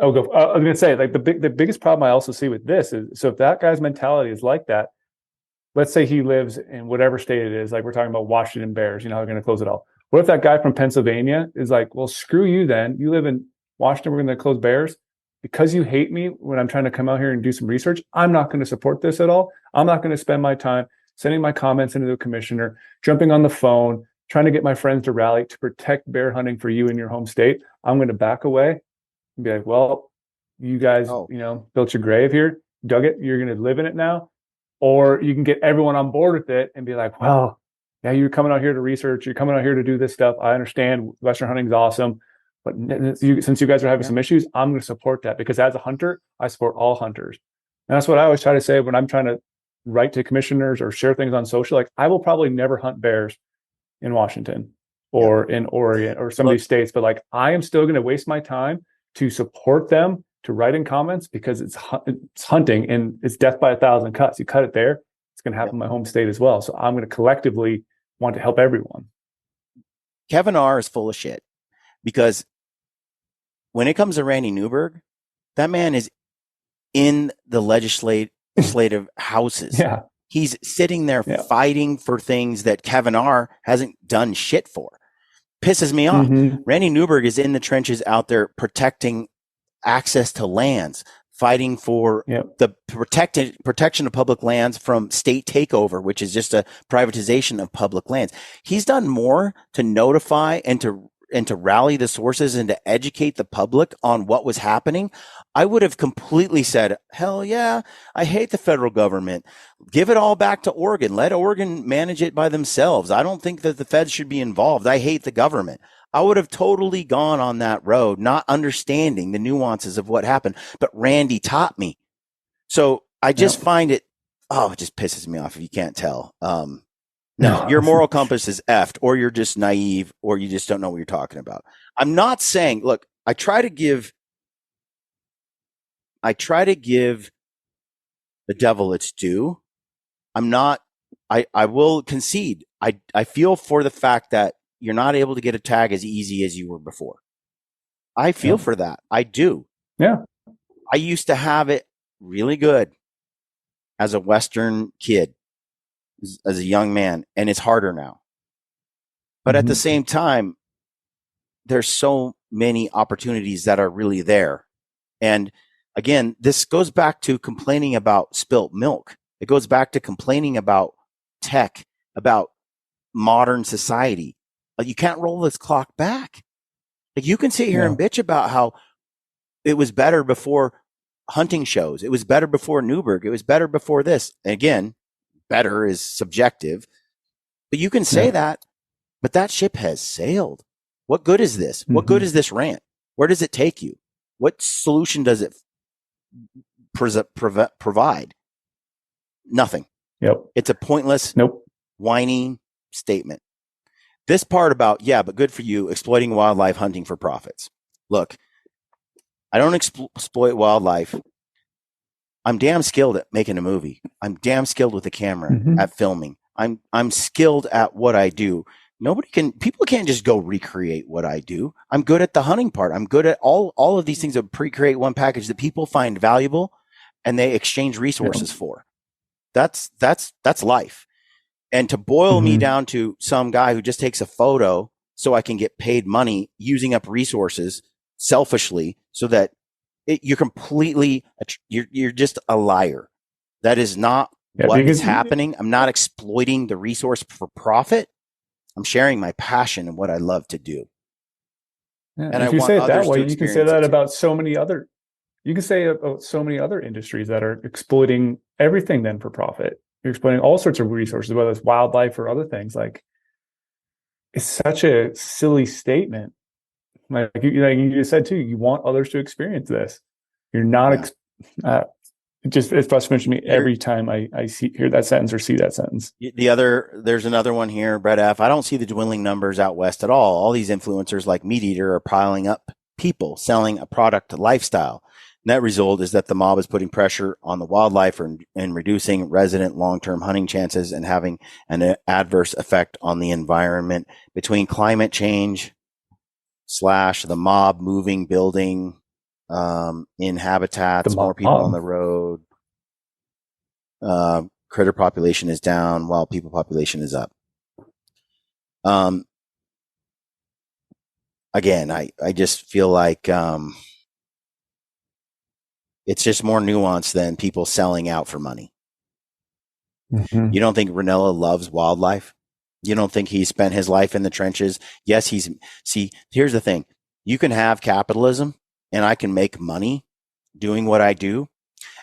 was going to say, like, the biggest problem I also see with this is, so if that guy's mentality is like that, let's say he lives in whatever state it is, like we're talking about Washington Bears, you know, how they're going to close it all. What if that guy from Pennsylvania is like, well, screw you then. You live in Washington, we're going to close Bears. Because you hate me when I'm trying to come out here and do some research, I'm not going to support this at all. I'm not going to spend my time sending my comments into the commissioner, jumping on the phone, trying to get my friends to rally to protect bear hunting for you in your home state. I'm going to back away and be like, well, you guys, built your grave here, dug it, you're going to live in it now. Or you can get everyone on board with it and be like, well, yeah, you're coming out here to research, you're coming out here to do this stuff. I understand Western hunting's awesome, but since you guys are having some issues, I'm going to support that, because as a hunter, I support all hunters. And that's what I always try to say when I'm trying to write to commissioners or share things on social. Like, I will probably never hunt bears in Washington or in Oregon or some of these states, but like, I am still going to waste my time to support them, to write in comments, because it's hunting and it's death by 1,000 cuts. You cut it there, it's going to happen in my home state as well. So I'm going to collectively want to help everyone. Kevin R is full of shit, because when it comes to Randy Newberg, that man is in the legislative houses. Yeah. He's sitting there fighting for things that Kevin R hasn't done shit for. Pisses me off. Randy Newberg is in the trenches out there protecting access to lands, fighting for the protection of public lands from state takeover, which is just a privatization of public lands. He's done more to notify and to rally the sources and to educate the public on what was happening. I would have completely said, hell yeah, I hate the federal government. Give it all back to Oregon. Let Oregon manage it by themselves. I don't think that the feds should be involved. I hate the government. I would have totally gone on that road, not understanding the nuances of what happened. But Randy taught me. So I just find it just pisses me off if you can't tell. No, your moral compass is effed, or you're just naive, or you just don't know what you're talking about. I'm not saying, look, I try to give the devil its due. I will concede. I feel for the fact that you're not able to get a tag as easy as you were before. I feel for that. I do. Yeah. I used to have it really good as a Western kid, as a young man, and it's harder now. But at the same time, there's so many opportunities that are really there. And again, this goes back to complaining about spilt milk. It goes back to complaining about tech, about modern society. Like, you can't roll this clock back. Like, you can sit here and bitch about how it was better before hunting shows. It was better before Newberg. It was better before this. And again, better is subjective, but you can say that, but that ship has sailed. What good is this? What good is this rant? Where does it take you? What solution does it provide? Nothing. Yep. It's a pointless, whining statement. This part about, but good for you, exploiting wildlife, hunting for profits. Look, I don't exploit wildlife. I'm damn skilled at making a movie. I'm damn skilled with the camera at filming. I'm skilled at what I do. People can't just go recreate what I do. I'm good at the hunting part. I'm good at all of these things that pre-create one package that people find valuable and they exchange resources for. That's life. And to boil me down to some guy who just takes a photo so I can get paid money using up resources selfishly so that you're just a liar. That is not what is happening. I'm not exploiting the resource for profit. I'm sharing my passion and what I love to do. Yeah, and if you say it that way, you can say that about so many other. You can say about so many other industries that are exploiting everything then for profit. You're exploiting all sorts of resources, whether it's wildlife or other things. Like, it's such a silly statement. Like you just said too, you want others to experience this. You're not. It frustrates me every time I hear that sentence or see that sentence. There's another one here, Brett F. I don't see the dwindling numbers out west at all. All these influencers like Meat Eater are piling up people selling a product lifestyle. Net result is that the mob is putting pressure on the wildlife and reducing resident long-term hunting chances and having an adverse effect on the environment. Between climate change / the mob moving, building in habitats, more people on the road, critter population is down while people population is up. Again, I just feel like it's just more nuanced than people selling out for money. You don't think Ranella loves wildlife? You don't think he spent his life in the trenches? Yes, here's the thing. You can have capitalism and I can make money doing what I do.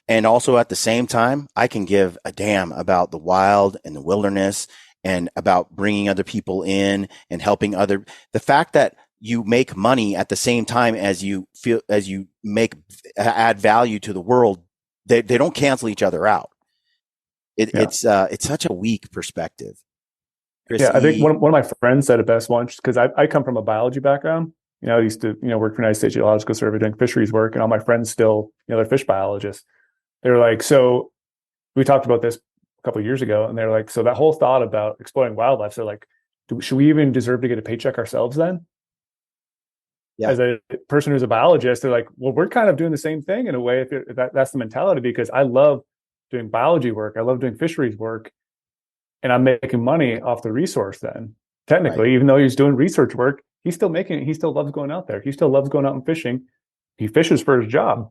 And also at the same time, I can give a damn about the wild and the wilderness and about bringing other people in and helping the fact that you make money at the same time as you add value to the world, they don't cancel each other out. It's such a weak perspective. Chris I think one of my friends said it best once, because I come from a biology background. I used to work for United States Geological Survey doing fisheries work, and all my friends still they're fish biologists. They were like, so we talked about this a couple of years ago, and they're like, so that whole thought about exploiting wildlife, they're like, should we even deserve to get a paycheck ourselves then? Yeah. As a person who's a biologist, they're like, well, we're kind of doing the same thing in a way. If that's the mentality, because I love doing biology work. I love doing fisheries work, and I'm making money off the resource then. Technically, even though he's doing research work, he's still making it. He still loves going out there. He still loves going out and fishing. He fishes for his job.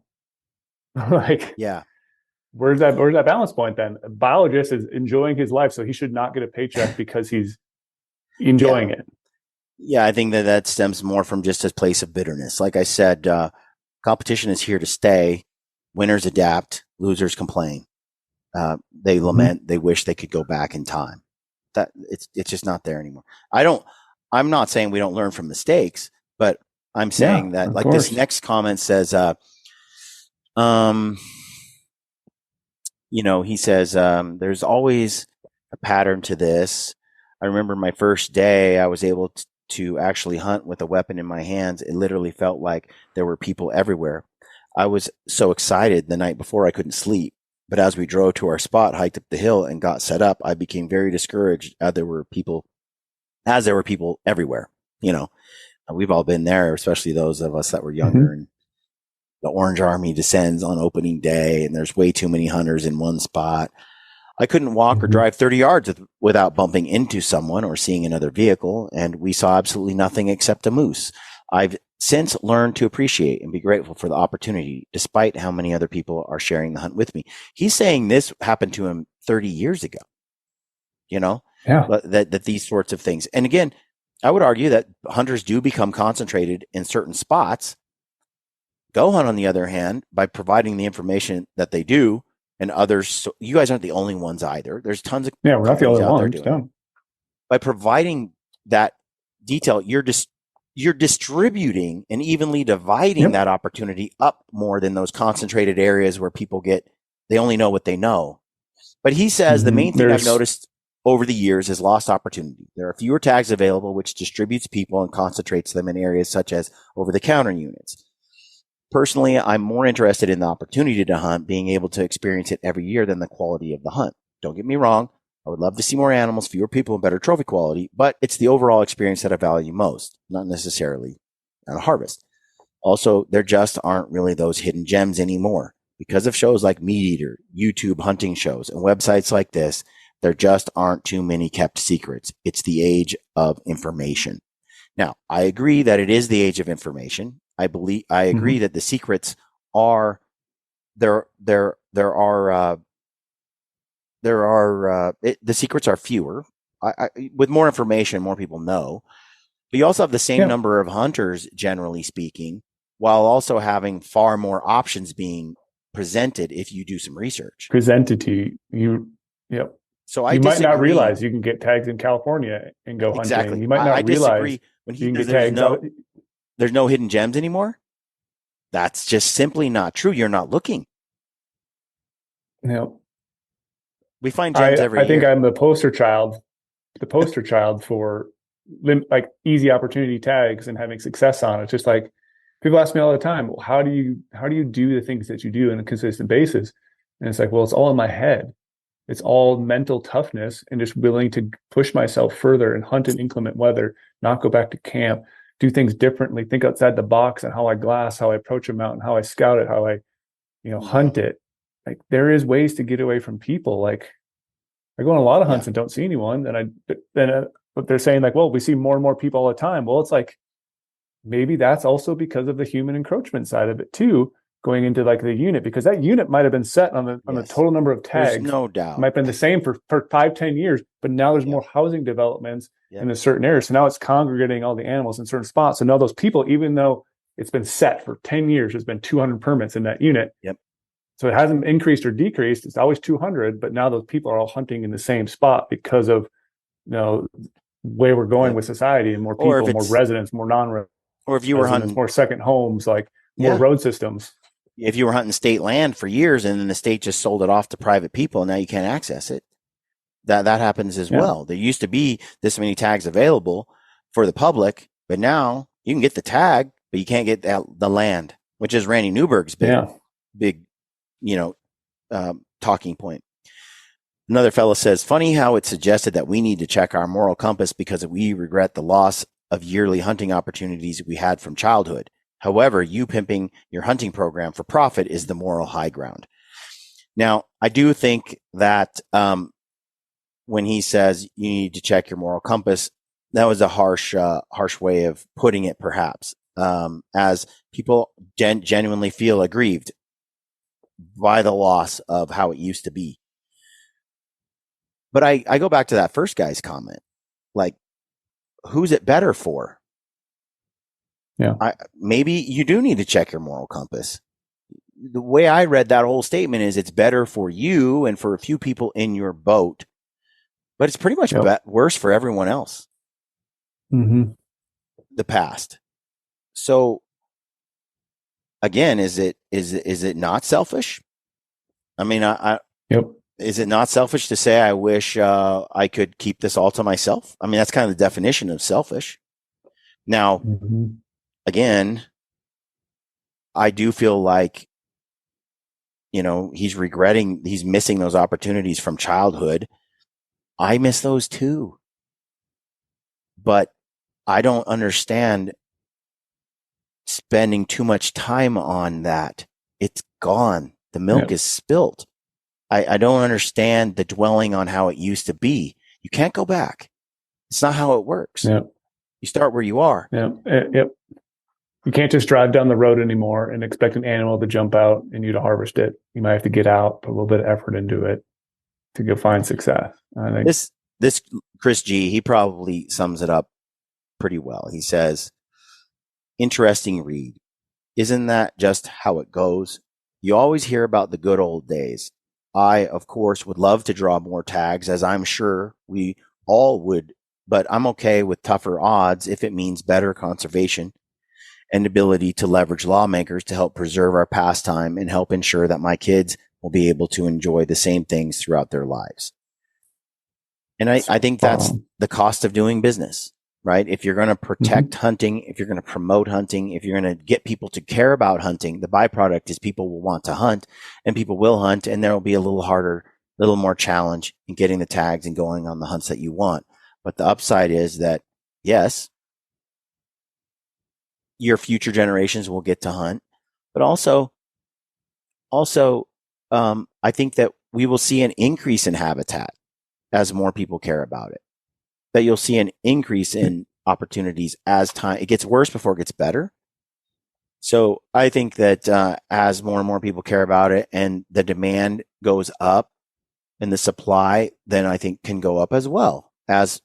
Where's that balance point then? A biologist is enjoying his life, so he should not get a paycheck because he's enjoying it. Yeah, I think that stems more from just a place of bitterness. Like I said, competition is here to stay. Winners adapt, losers complain. They lament, they wish they could go back in time. That it's just not there anymore. I'm not saying we don't learn from mistakes, but I'm saying that, like, this next comment says, he says, there's always a pattern to this. I remember my first day, I was able to actually hunt with a weapon in my hands. It literally felt like there were people everywhere. I was so excited the night before I couldn't sleep. But as we drove to our spot, hiked up the hill, and got set up, I became very discouraged as there were people everywhere. We've all been there, especially those of us that were younger. And the Orange Army descends on opening day, and there's way too many hunters in one spot. I couldn't walk or drive 30 yards without bumping into someone or seeing another vehicle, and we saw absolutely nothing except a moose. I've since learned to appreciate and be grateful for the opportunity, despite how many other people are sharing the hunt with me. He's saying this happened to him 30 years ago, that these sorts of things. And again, I would argue that hunters do become concentrated in certain spots. GOHUNT, on the other hand, by providing the information that they do, and others, so you guys aren't the only ones either. There's tons of we're not the only out ones. there doing. By providing that detail, you're distributing and evenly dividing that opportunity up more than those concentrated areas where people they only know what they know. But he says the main thing I've noticed over the years is lost opportunity. There are fewer tags available, which distributes people and concentrates them in areas such as over-the-counter units. Personally, I'm more interested in the opportunity to hunt, being able to experience it every year, than the quality of the hunt. Don't get me wrong. I would love to see more animals, fewer people, and better trophy quality, but it's the overall experience that I value most, not necessarily at a harvest. Also, there just aren't really those hidden gems anymore. Because of shows like Meat Eater, YouTube hunting shows, and websites like this, there just aren't too many kept secrets. It's the age of information. Now, I agree that it is the age of information. I agree that the secrets are the secrets are fewer. With more information, more people know. But you also have the same number of hunters, generally speaking, while also having far more options being presented if you do some research. Presented to you. Yep. So you might not realize you can get tags in California and go hunting. You might not realize when he says there's no hidden gems anymore. That's just simply not true. You're not looking. No. We find gems every year. I think I'm the poster child for like easy opportunity tags and having success on it. It's just like people ask me all the time, well, how do you do the things that you do on a consistent basis? And it's like, well, it's all in my head. It's all mental toughness and just willing to push myself further and hunt in inclement weather, not go back to camp, do things differently, think outside the box on how I glass, how I approach a mountain, how I scout it, how I, hunt it. Like there is ways to get away from people. Like I go on a lot of hunts and don't see anyone. But they're saying like, well, we see more and more people all the time. Well, it's like, maybe that's also because of the human encroachment side of it too, going into like the unit, because that unit might have been set on the total number of tags. There's no doubt. It might have been the same for 5-10 years, but now there's more housing developments in a certain area. So now it's congregating all the animals in certain spots. So now those people, even though it's been set for 10 years, there's been 200 permits in that unit. Yep. So it hasn't increased or decreased. It's always 200, but now those people are all hunting in the same spot because of, where we're going with society and more people, more residents, more non-residents. Or if you were hunting more second homes, like more road systems. If you were hunting state land for years and then the state just sold it off to private people and now you can't access it, that happens as well. There used to be this many tags available for the public, but now you can get the tag, but you can't get the land, which is Randy Newberg's big, talking point. Another fellow says, funny how it's suggested that we need to check our moral compass because we regret the loss of yearly hunting opportunities we had from childhood. However, you pimping your hunting program for profit is the moral high ground. Now, I do think that when he says you need to check your moral compass, that was a harsh way of putting it, perhaps, as people genuinely feel aggrieved by the loss of how it used to be. But I go back to that first guy's comment, like, who's it better for? Yeah. Maybe you do need to check your moral compass. The way I read that whole statement is it's better for you and for a few people in your boat, but it's pretty much worse for everyone else. Mm-hmm. The past. So again, is it not selfish? I mean, is it not selfish to say I wish I could keep this all to myself? I mean, that's kind of the definition of selfish. Now, again, I do feel like he's regretting, he's missing those opportunities from childhood. I miss those too. But I don't understand spending too much time on that. It's gone. The milk is spilt. I don't understand the dwelling on how it used to be. You can't go back. It's not how it works. Yeah. You start where you are. Yeah. Yep. You can't just drive down the road anymore and expect an animal to jump out and you to harvest it. You might have to get out, put a little bit of effort into it to go find success. I think this Chris G, he probably sums it up pretty well. He says, interesting read. Isn't that just how it goes? You always hear about the good old days. I, of course, would love to draw more tags, as I'm sure we all would, but I'm okay with tougher odds if it means better conservation and ability to leverage lawmakers to help preserve our pastime and help ensure that my kids will be able to enjoy the same things throughout their lives. And I think that's the cost of doing business, right? If you're going to protect hunting, if you're going to promote hunting, if you're going to get people to care about hunting, the byproduct is people will want to hunt and people will hunt, and there will be a little harder, a little more challenge in getting the tags and going on the hunts that you want. But the upside is that, yes, your future generations will get to hunt, but also, I think that we will see an increase in habitat as more people care about it. That you'll see an increase in opportunities as time, it gets worse before it gets better. So I think that as more and more people care about it and the demand goes up and the supply, then I think can go up as well as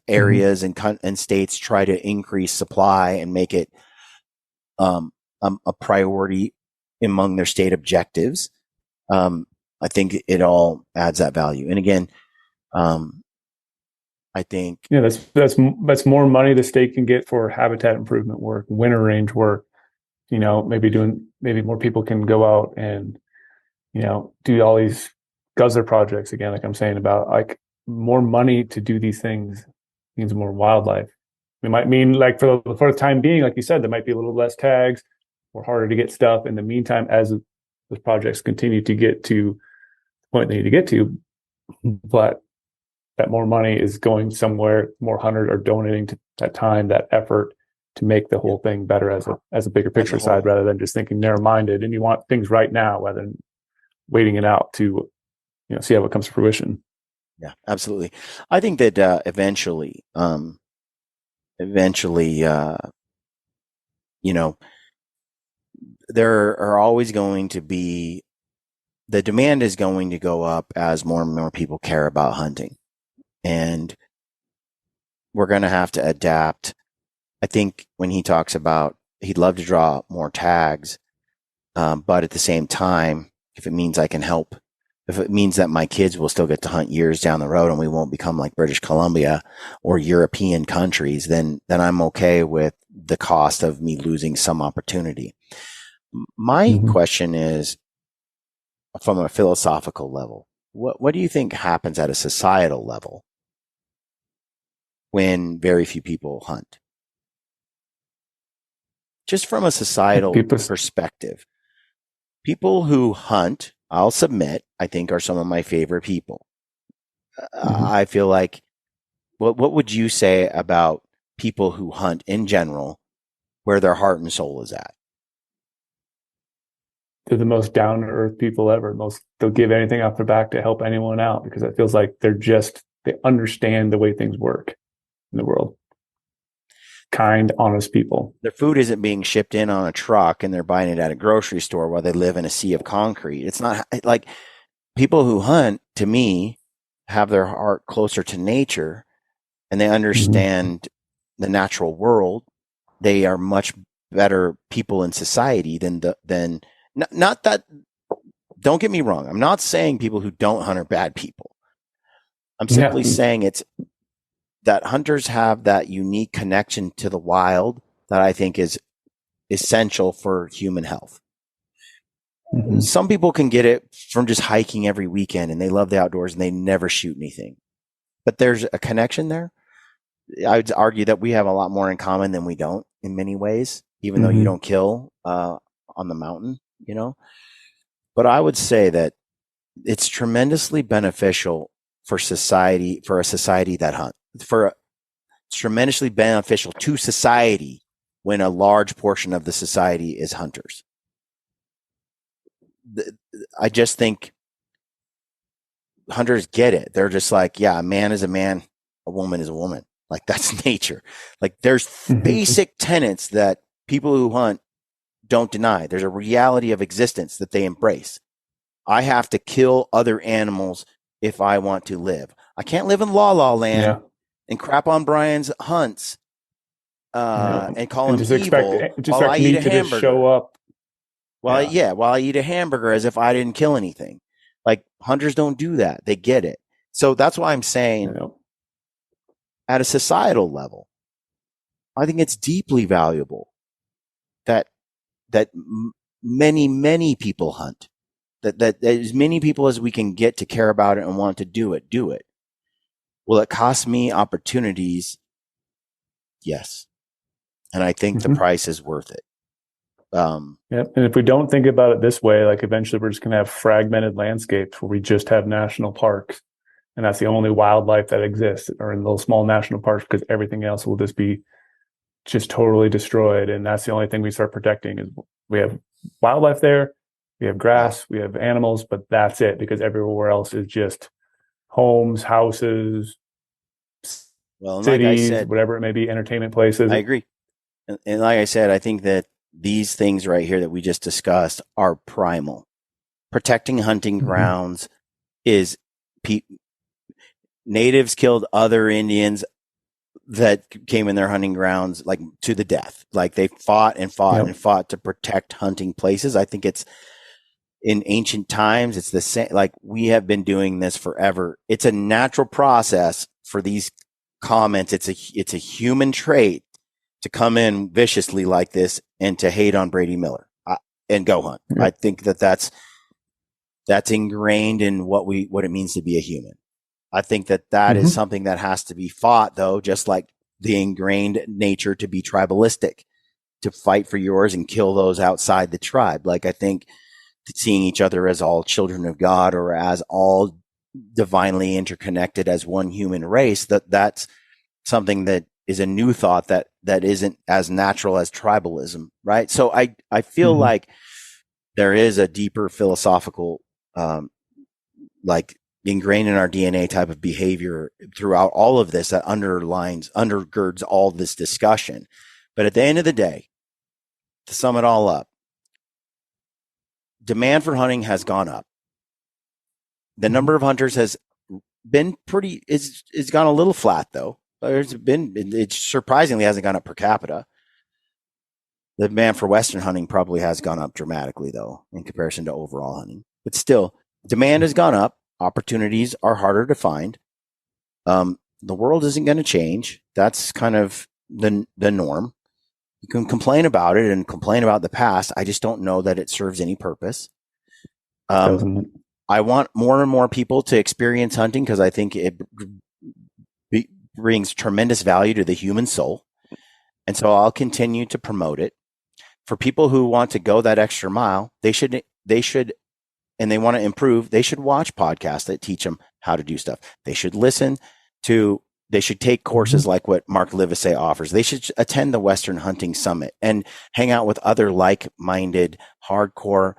areas and states try to increase supply and make it a priority among their state objectives. I think it all adds that value. And again, I think that's more money the state can get for habitat improvement work, winter range work. Maybe more people can go out and do all these guzzler projects again, like I'm saying about like more money to do these things means more wildlife. It might mean like for the time being, like you said, there might be a little less tags or harder to get stuff in the meantime as those projects continue to get to the point they need to get to. But that more money is going somewhere, more hunters are donating to that time, that effort to make the whole thing better as a bigger picture side, rather than just thinking narrow-minded. And you want things right now rather than waiting it out to see how it comes to fruition. Yeah, absolutely. I think that eventually, there are always going to be, the demand is going to go up as more and more people care about hunting. And we're going to have to adapt. I think when he talks about he'd love to draw more tags, but at the same time, if it means I can help, if it means that my kids will still get to hunt years down the road and we won't become like British Columbia or European countries, then I'm okay with the cost of me losing some opportunity. My question is, from a philosophical level, what do you think happens at a societal level when very few people hunt? Just from a societal perspective, people who hunt, I'll submit, I think are some of my favorite people. I feel like, what would you say about people who hunt in general, where their heart and soul is at? They're the most down to earth people ever. They'll give anything off their back to help anyone out because it feels like they understand the way things work in the world. Kind, honest people. Their food isn't being shipped in on a truck and they're buying it at a grocery store while they live in a sea of concrete. It's not like people who hunt, to me, have their heart closer to nature and they understand the natural world. They are much better people in society than not that, don't get me wrong. I'm not saying people who don't hunt are bad people. I'm simply saying it's that hunters have that unique connection to the wild that I think is essential for human health. Some people can get it from just hiking every weekend and they love the outdoors and they never shoot anything. But there's a connection there. I would argue that we have a lot more in common than we don't in many ways, even though you don't kill on the mountain, But I would say that it's tremendously beneficial for society, for a society that hunts. It's tremendously beneficial to society when a large portion of the society is hunters. I just think hunters get it. They're just like, yeah, a man is a man, a woman is a woman. Like, that's nature. Like, there's basic tenets that people who hunt don't deny. There's a reality of existence that they embrace. I have to kill other animals if I want to live. I can't live in la la land and crap on Brian's hunts and call him evil while I eat a hamburger. Show up. While I eat a hamburger as if I didn't kill anything. Like, hunters don't do that. They get it. So that's why I'm saying at a societal level, I think it's deeply valuable that many people hunt. That as many people as we can get to care about it and want to do it. Will it cost me opportunities? Yes. And I think the price is worth it. And if we don't think about it this way, like, eventually we're just going to have fragmented landscapes where we just have national parks. And that's the only wildlife that exists, or in those small national parks, because everything else will just be totally destroyed. And that's the only thing we start protecting is we have wildlife there. We have grass, we have animals, but that's it, because everywhere else is just homes, houses, cities, like I said, whatever it may be, entertainment places. I agree. And like I said, I think that these things right here that we just discussed are primal. Protecting hunting grounds is natives killed other Indians that came in their hunting grounds, like, to the death. Like, they fought and fought to protect hunting places. I think it's in ancient times, it's the same. Like, we have been doing this forever. It's a natural process for these comments. It's a human trait to come in viciously like this and to hate on Brady Miller and go hunt. I think that's ingrained in what it means to be a human. I think that is something that has to be fought, though, just like the ingrained nature to be tribalistic, to fight for yours and kill those outside the tribe. Like, I think seeing each other as all children of God, or as all divinely interconnected as one human race, that's something that is a new thought that isn't as natural as tribalism, right? So I feel like there is a deeper philosophical, like, ingrained in our DNA type of behavior throughout all of this that undergirds all this discussion. But at the end of the day, to sum it all up, demand for hunting has gone up. The number of hunters has been it's gone a little flat, though. It surprisingly hasn't gone up per capita. The demand for Western hunting probably has gone up dramatically, though, in comparison to overall hunting. But still, demand has gone up. Opportunities are harder to find. The world isn't going to change. That's kind of the norm. You can complain about it and complain about the past. I just don't know that it serves any purpose. I want more and more people to experience hunting, because I think it brings tremendous value to the human soul. And so I'll continue to promote it. For people who want to go that extra mile, they should, and they want to improve, they should watch podcasts that teach them how to do stuff. They should they should take courses like what Mark Livesey offers. They should attend the Western Hunting Summit and hang out with other like-minded, hardcore,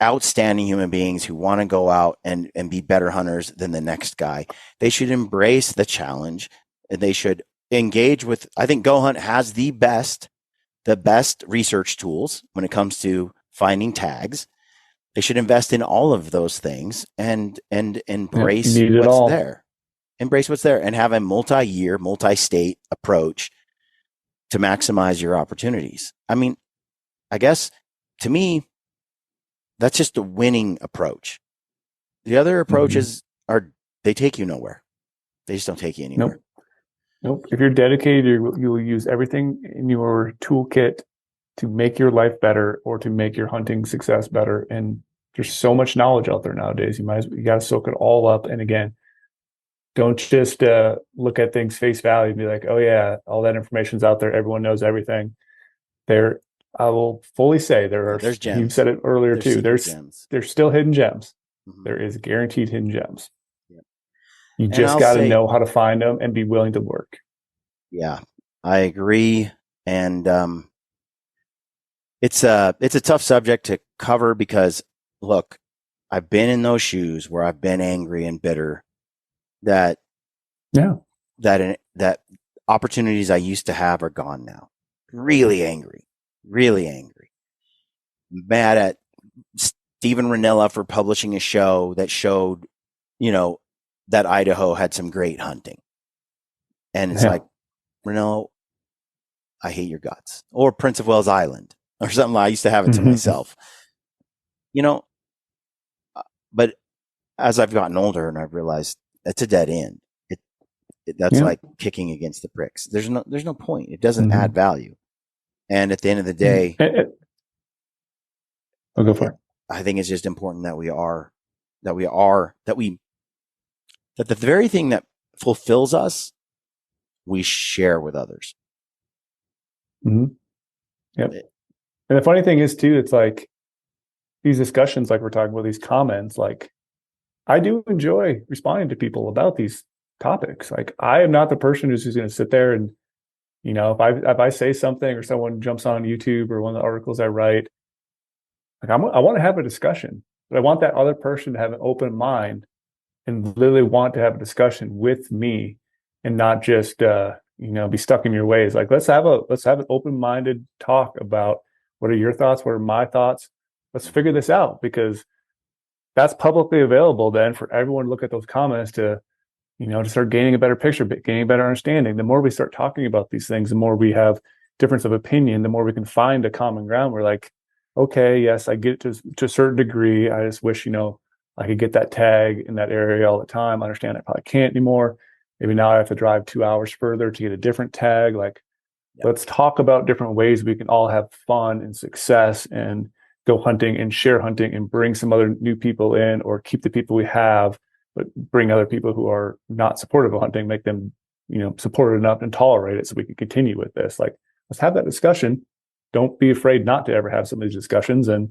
outstanding human beings who want to go out and be better hunters than the next guy. They should embrace the challenge, and they should engage with, I think GOHUNT has the best research tools when it comes to finding tags. They should invest in all of those things and embrace what's there. Embrace what's there and have a multi-year, multi-state approach to maximize your opportunities. I mean, I guess to me, that's just a winning approach. The other approaches they take you nowhere. They just don't take you anywhere. Nope. If you're dedicated, you will use everything in your toolkit to make your life better or to make your hunting success better. And there's so much knowledge out there nowadays. You got to soak it all up. And again, don't just look at things face value and be like, oh yeah, all that information's out there. Everyone knows everything. I will fully say there are, There's gems. you said it earlier too. Gems. There's still hidden gems. Mm-hmm. There is guaranteed hidden gems. Yep. You just got to know how to find them and be willing to work. Yeah, I agree. And it's a tough subject to cover because, look, I've been in those shoes where I've been angry and bitter that opportunities I used to have are gone now. Really angry, mad at Steven Ranella for publishing a show that showed, that Idaho had some great hunting. And it's like, Ranella, I hate your guts. Or Prince of Wales Island or something. I used to have it to myself. But as I've gotten older and I've realized it's a dead end. That's like kicking against the pricks. There's no point. It doesn't add value. And at the end of the day, I'll go for it. I think it's just important that the very thing that fulfills us, we share with others. Mm-hmm. Yep. And the funny thing is too, it's like these discussions, like we're talking about, these comments, like I do enjoy responding to people about these topics. Like I am not the person who's just going to sit there and, if I say something or someone jumps on YouTube or one of the articles I write, like I want to have a discussion, but I want that other person to have an open mind and literally want to have a discussion with me and not just, be stuck in your ways. Like let's have an open-minded talk about what are your thoughts, what are my thoughts. Let's figure this out, because that's publicly available then for everyone to look at those comments to start gaining a better picture, gaining a better understanding. The more we start talking about these things, the more we have difference of opinion, the more we can find a common ground. We're like, okay, yes, I get it to a certain degree. I just wish, I could get that tag in that area all the time. I understand I probably can't anymore. Maybe now I have to drive 2 hours further to get a different tag. Like, let's talk about different ways we can all have fun and success and go hunting and share hunting and bring some other new people in, or keep the people we have, but bring other people who are not supportive of hunting, make them, supportive enough and tolerate it so we can continue with this. Like, let's have that discussion. Don't be afraid not to ever have some of these discussions, and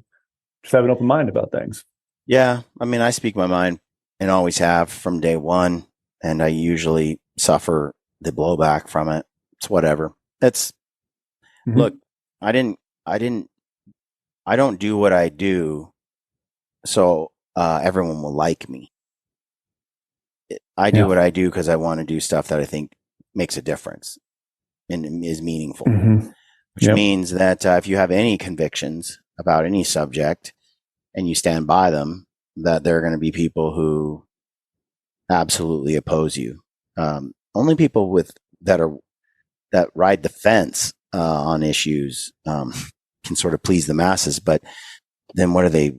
just have an open mind about things. Yeah. I mean, I speak my mind and always have from day one, and I usually suffer the blowback from it. It's whatever. Look, I don't do what I do so everyone will like me. I do what I do because I want to do stuff that I think makes a difference and is meaningful, which means that if you have any convictions about any subject and you stand by them, that there are going to be people who absolutely oppose you. Only people that ride the fence on issues can sort of please the masses, but then what are they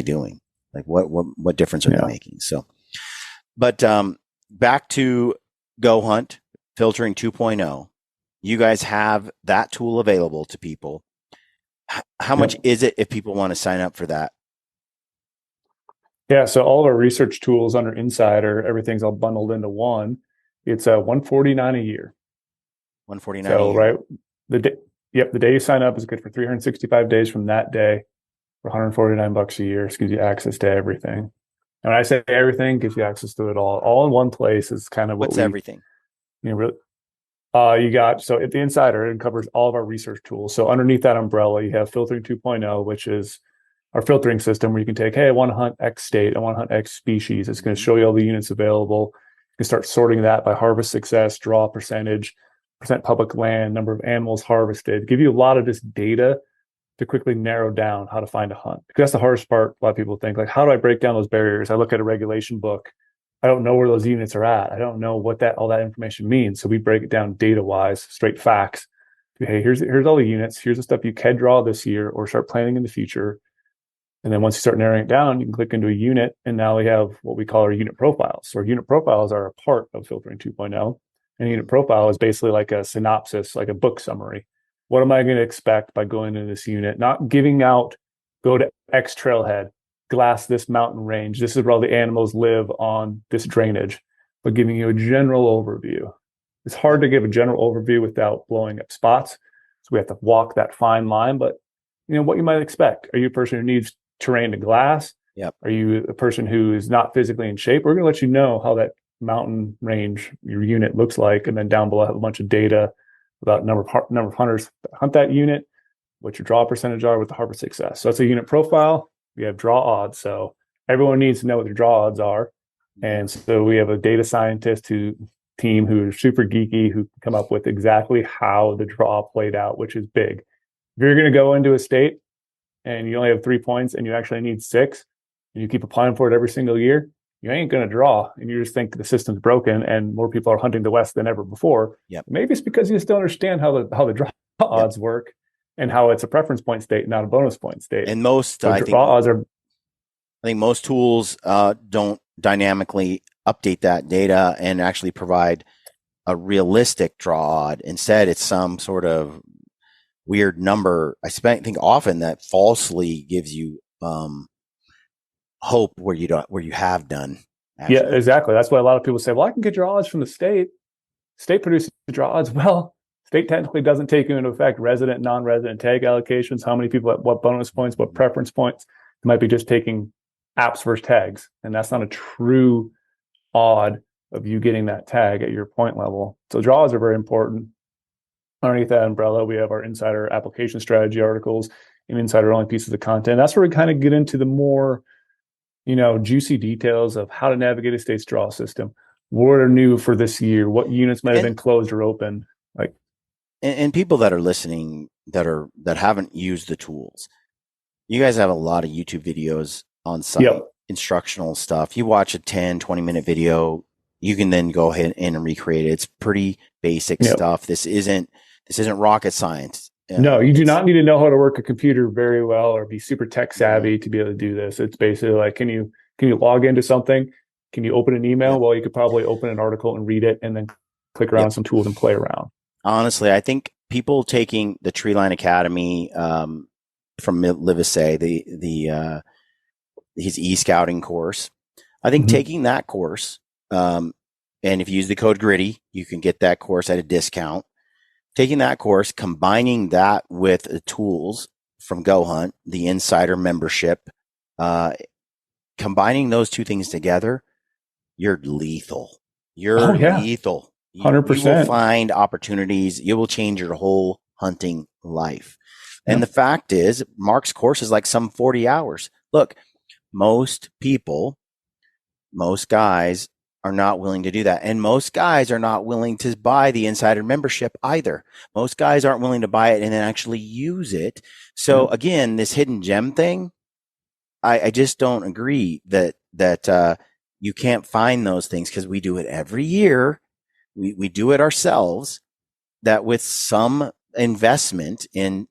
doing? Like what difference are they making? So, but back to GOHUNT filtering 2.0, you guys have that tool available to people. How much is it if people want to sign up for that? Yeah, so all of our research tools under Insider, everything's all bundled into one. It's $149 a year. $149 so, a year. Right, the day you sign up is good for 365 days from that day. For $149 a year, it gives you access to everything. And when I say everything, gives you access to it all in one place. Is kind of what's everything. Really, you got, so at the Insider, it covers all of our research tools. So underneath that umbrella, you have filtering 2.0, which is our filtering system where you can take, hey, I want to hunt X state, I want to hunt X species. It's going to show you all the units available. You can start sorting that by harvest success, draw percentage, percent public land, number of animals harvested, give you a lot of this data to quickly narrow down how to find a hunt. Because that's the hardest part. A lot of people think, like, how do I break down those barriers? I look at a regulation book. I don't know where those units are at. I don't know what all that information means. So we break it down data-wise, straight facts. Hey, here's all the units. Here's the stuff you can draw this year or start planning in the future. And then once you start narrowing it down, you can click into a unit, and now we have what we call our unit profiles. So our unit profiles are a part of filtering 2.0. And a unit profile is basically like a synopsis, like a book summary. What am I going to expect by going into this unit? Not giving out, go to X trailhead, glass this mountain range. This is where all the animals live on this drainage, but giving you a general overview. It's hard to give a general overview without blowing up spots. So we have to walk that fine line, but what you might expect. Are you a person who needs terrain to glass? Yep. Are you a person who is not physically in shape? We're going to let you know how that mountain range, your unit looks like. And then down below, I have a bunch of data about number of hunters that hunt that unit, what your draw percentage are, what the harvest success. So that's a unit profile. We have draw odds. So everyone needs to know what their draw odds are. And so we have a data scientist team who are super geeky, who come up with exactly how the draw played out, which is big. If you're going to go into a state and you only have 3 points and you actually need 6, and you keep applying for it every single year, you ain't going to draw. And you just think the system's broken and more people are hunting the West than ever before. Yep. Maybe it's because you just don't understand how the draw odds work and how it's a preference point state, not a bonus point state. And most, so draw odds are. I think most tools don't dynamically update that data and actually provide a realistic draw odd. Instead, it's some sort of weird number. I think often that falsely gives you hope where you have done. Actually. Yeah, exactly. That's why a lot of people say, well, I can get draw odds from the state. State produces draw odds. Well, state technically doesn't take into effect resident, non-resident tag allocations, how many people at what bonus points, what preference points. It might be just taking apps versus tags. And that's not a true odd of you getting that tag at your point level. So draws are very important. Underneath that umbrella, we have our insider application strategy articles and insider only pieces of content. That's where we kind of get into the more, juicy details of how to navigate a state's draw system. What are new for this year? What units might have been closed or open? And people that are listening that haven't used the tools, you guys have a lot of YouTube videos on site, instructional stuff. You watch a 10, 20-minute video, you can then go ahead and recreate it. It's pretty basic stuff. This isn't rocket science. No, you do not need to know how to work a computer very well or be super tech savvy to be able to do this. It's basically like, can you log into something? Can you open an email? Well, you could probably open an article and read it and then click around some tools and play around. Honestly, I think people taking the Treeline Academy from Livesay, his e-scouting course, I think taking that course, and if you use the code GRIDDY, you can get that course at a discount. Taking that course, combining that with the tools from GOHUNT, the insider membership, combining those two things together, you're lethal. You're lethal. 100%. You will find opportunities. You will change your whole hunting life. And the fact is, Mark's course is like some 40 hours. Look, most guys are not willing to do that. And most guys are not willing to buy the insider membership either. Most guys aren't willing to buy it and then actually use it. So again, this hidden gem thing, I just don't agree that you can't find those things, because we do it every year. We do it ourselves, that with some investment in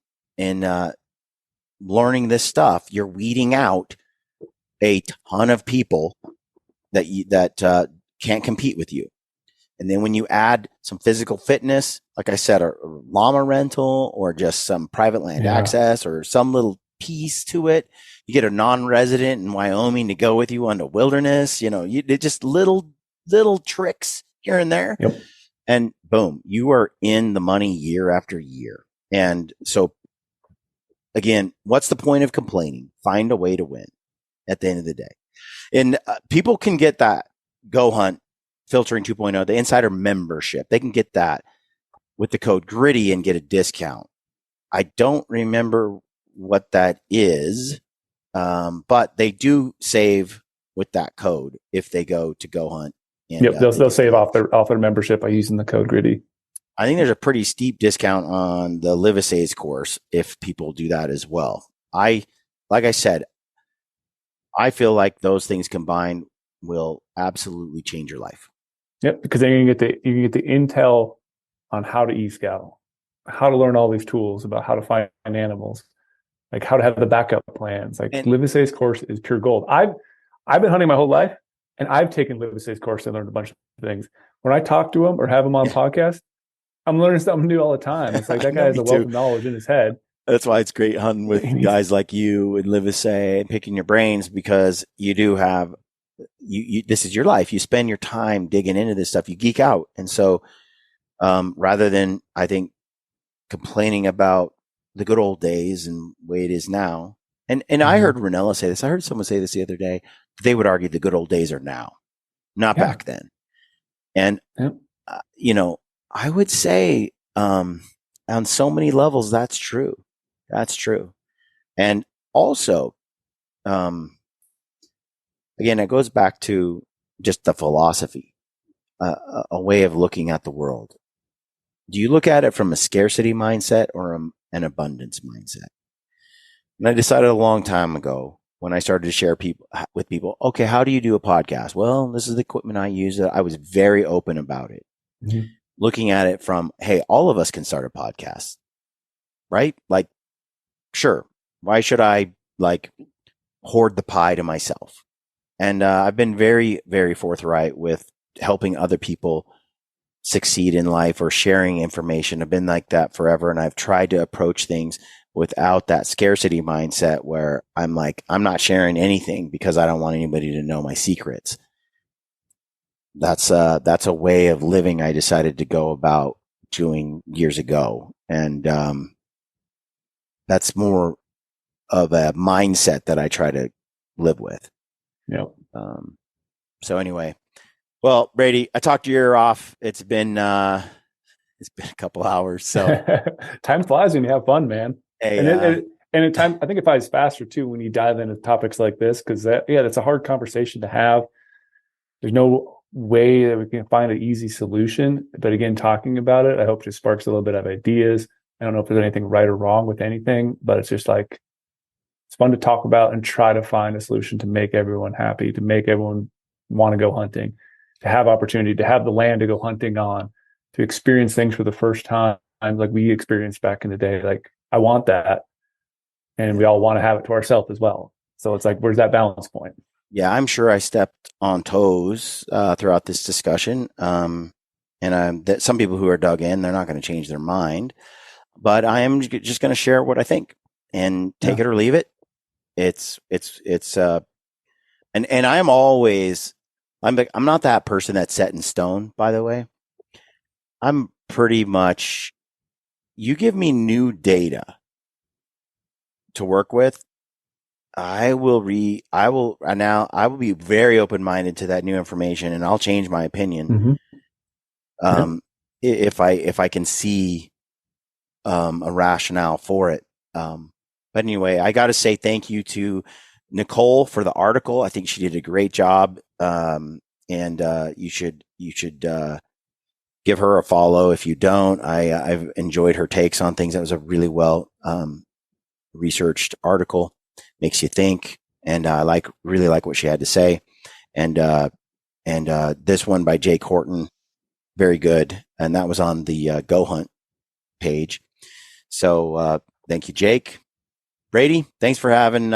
learning this stuff, you're weeding out a ton of people that can't compete with you. And then when you add some physical fitness, like I said, a llama rental or just some private land access or some little piece to it, you get a non-resident in Wyoming to go with you on the wilderness, just little tricks here and there. And boom, you are in the money year after year. And so again, what's the point of complaining? Find a way to win at the end of the day. And people can get that GOHUNT filtering 2.0, the insider membership. They can get that with the code GRIDDY and get a discount. I don't remember what that is, but they do save with that code if they go to GOHUNT. And, they'll save off their membership by using the code GRIDDY. I think there's a pretty steep discount on the Livesay's course if people do that as well. Like I said, I feel like those things combined will absolutely change your life. Yep, because then you can get the intel on how to e-scout, how to learn all these tools about how to find animals, like how to have the backup plans. Like Livesay's course is pure gold. I've been hunting my whole life, and I've taken Livesay's course and learned a bunch of things. When I talk to him or have him on podcast, I'm learning something new all the time. It's like that guy has a wealth of knowledge in his head. That's why it's great hunting with guys like you and Livesay and picking your brains, because you do have this is your life. You spend your time digging into this stuff. You geek out. And so rather than, I think, complaining about the good old days and the way it is now. And I heard Ranella say this. I heard someone say this the other day. They would argue the good old days are now, not back then. And, I would say on so many levels, that's true. That's true. And also, again, it goes back to just the philosophy, a way of looking at the world. Do you look at it from a scarcity mindset or an abundance mindset? And I decided a long time ago when I started to share with people, okay, how do you do a podcast? Well, this is the equipment I use. I was very open about it. Mm-hmm. Looking at it from, hey, all of us can start a podcast, right? Like, sure. Why should I hoard the pie to myself? And I've been very, very forthright with helping other people succeed in life or sharing information. I've been like that forever. And I've tried to approach things without that scarcity mindset where I'm like, I'm not sharing anything because I don't want anybody to know my secrets. That's a way of living I decided to go about doing years ago. And that's more of a mindset that I try to live with. Yep. So anyway, well, Brady, I talked your ear off. It's been a couple hours. So time flies when you have fun, man. Hey, and in time, I think it flies faster too when you dive into topics like this, because that's a hard conversation to have. There's no way that we can find an easy solution, but again, talking about it, I hope just sparks a little bit of ideas. I don't know if there's anything right or wrong with anything, but it's just like, it's fun to talk about and try to find a solution to make everyone happy, to make everyone want to go hunting, to have opportunity, to have the land to go hunting on, to experience things for the first time, like we experienced back in the day. Like, I want that. And we all want to have it to ourselves as well. So it's like, where's that balance point? Yeah, I'm sure I stepped on toes throughout this discussion. And some people who are dug in, they're not going to change their mind. But I am just going to share what I think and take it or leave it. And I am always, I'm not that person that's set in stone, by the way. I'm pretty much, you give me new data to work with, I will be very open-minded to that new information, and I'll change my opinion. Mm-hmm. If I can see a rationale for it. But anyway, I got to say thank you to Nicole for the article. I think she did a great job. And you should give her a follow. If you don't, I've enjoyed her takes on things. That was a really well researched article. Makes you think, and I really like what she had to say. And this one by Jake Horton, very good, and that was on the GOHUNT page. So thank you, Jake. Brady, thanks for having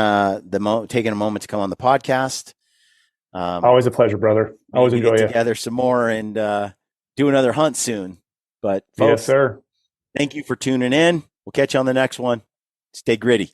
taking a moment to come on the podcast. Always a pleasure, brother. Always enjoy get together some more and do another hunt soon. But folks, yes, sir. Thank you for tuning in. We'll catch you on the next one. Stay gritty.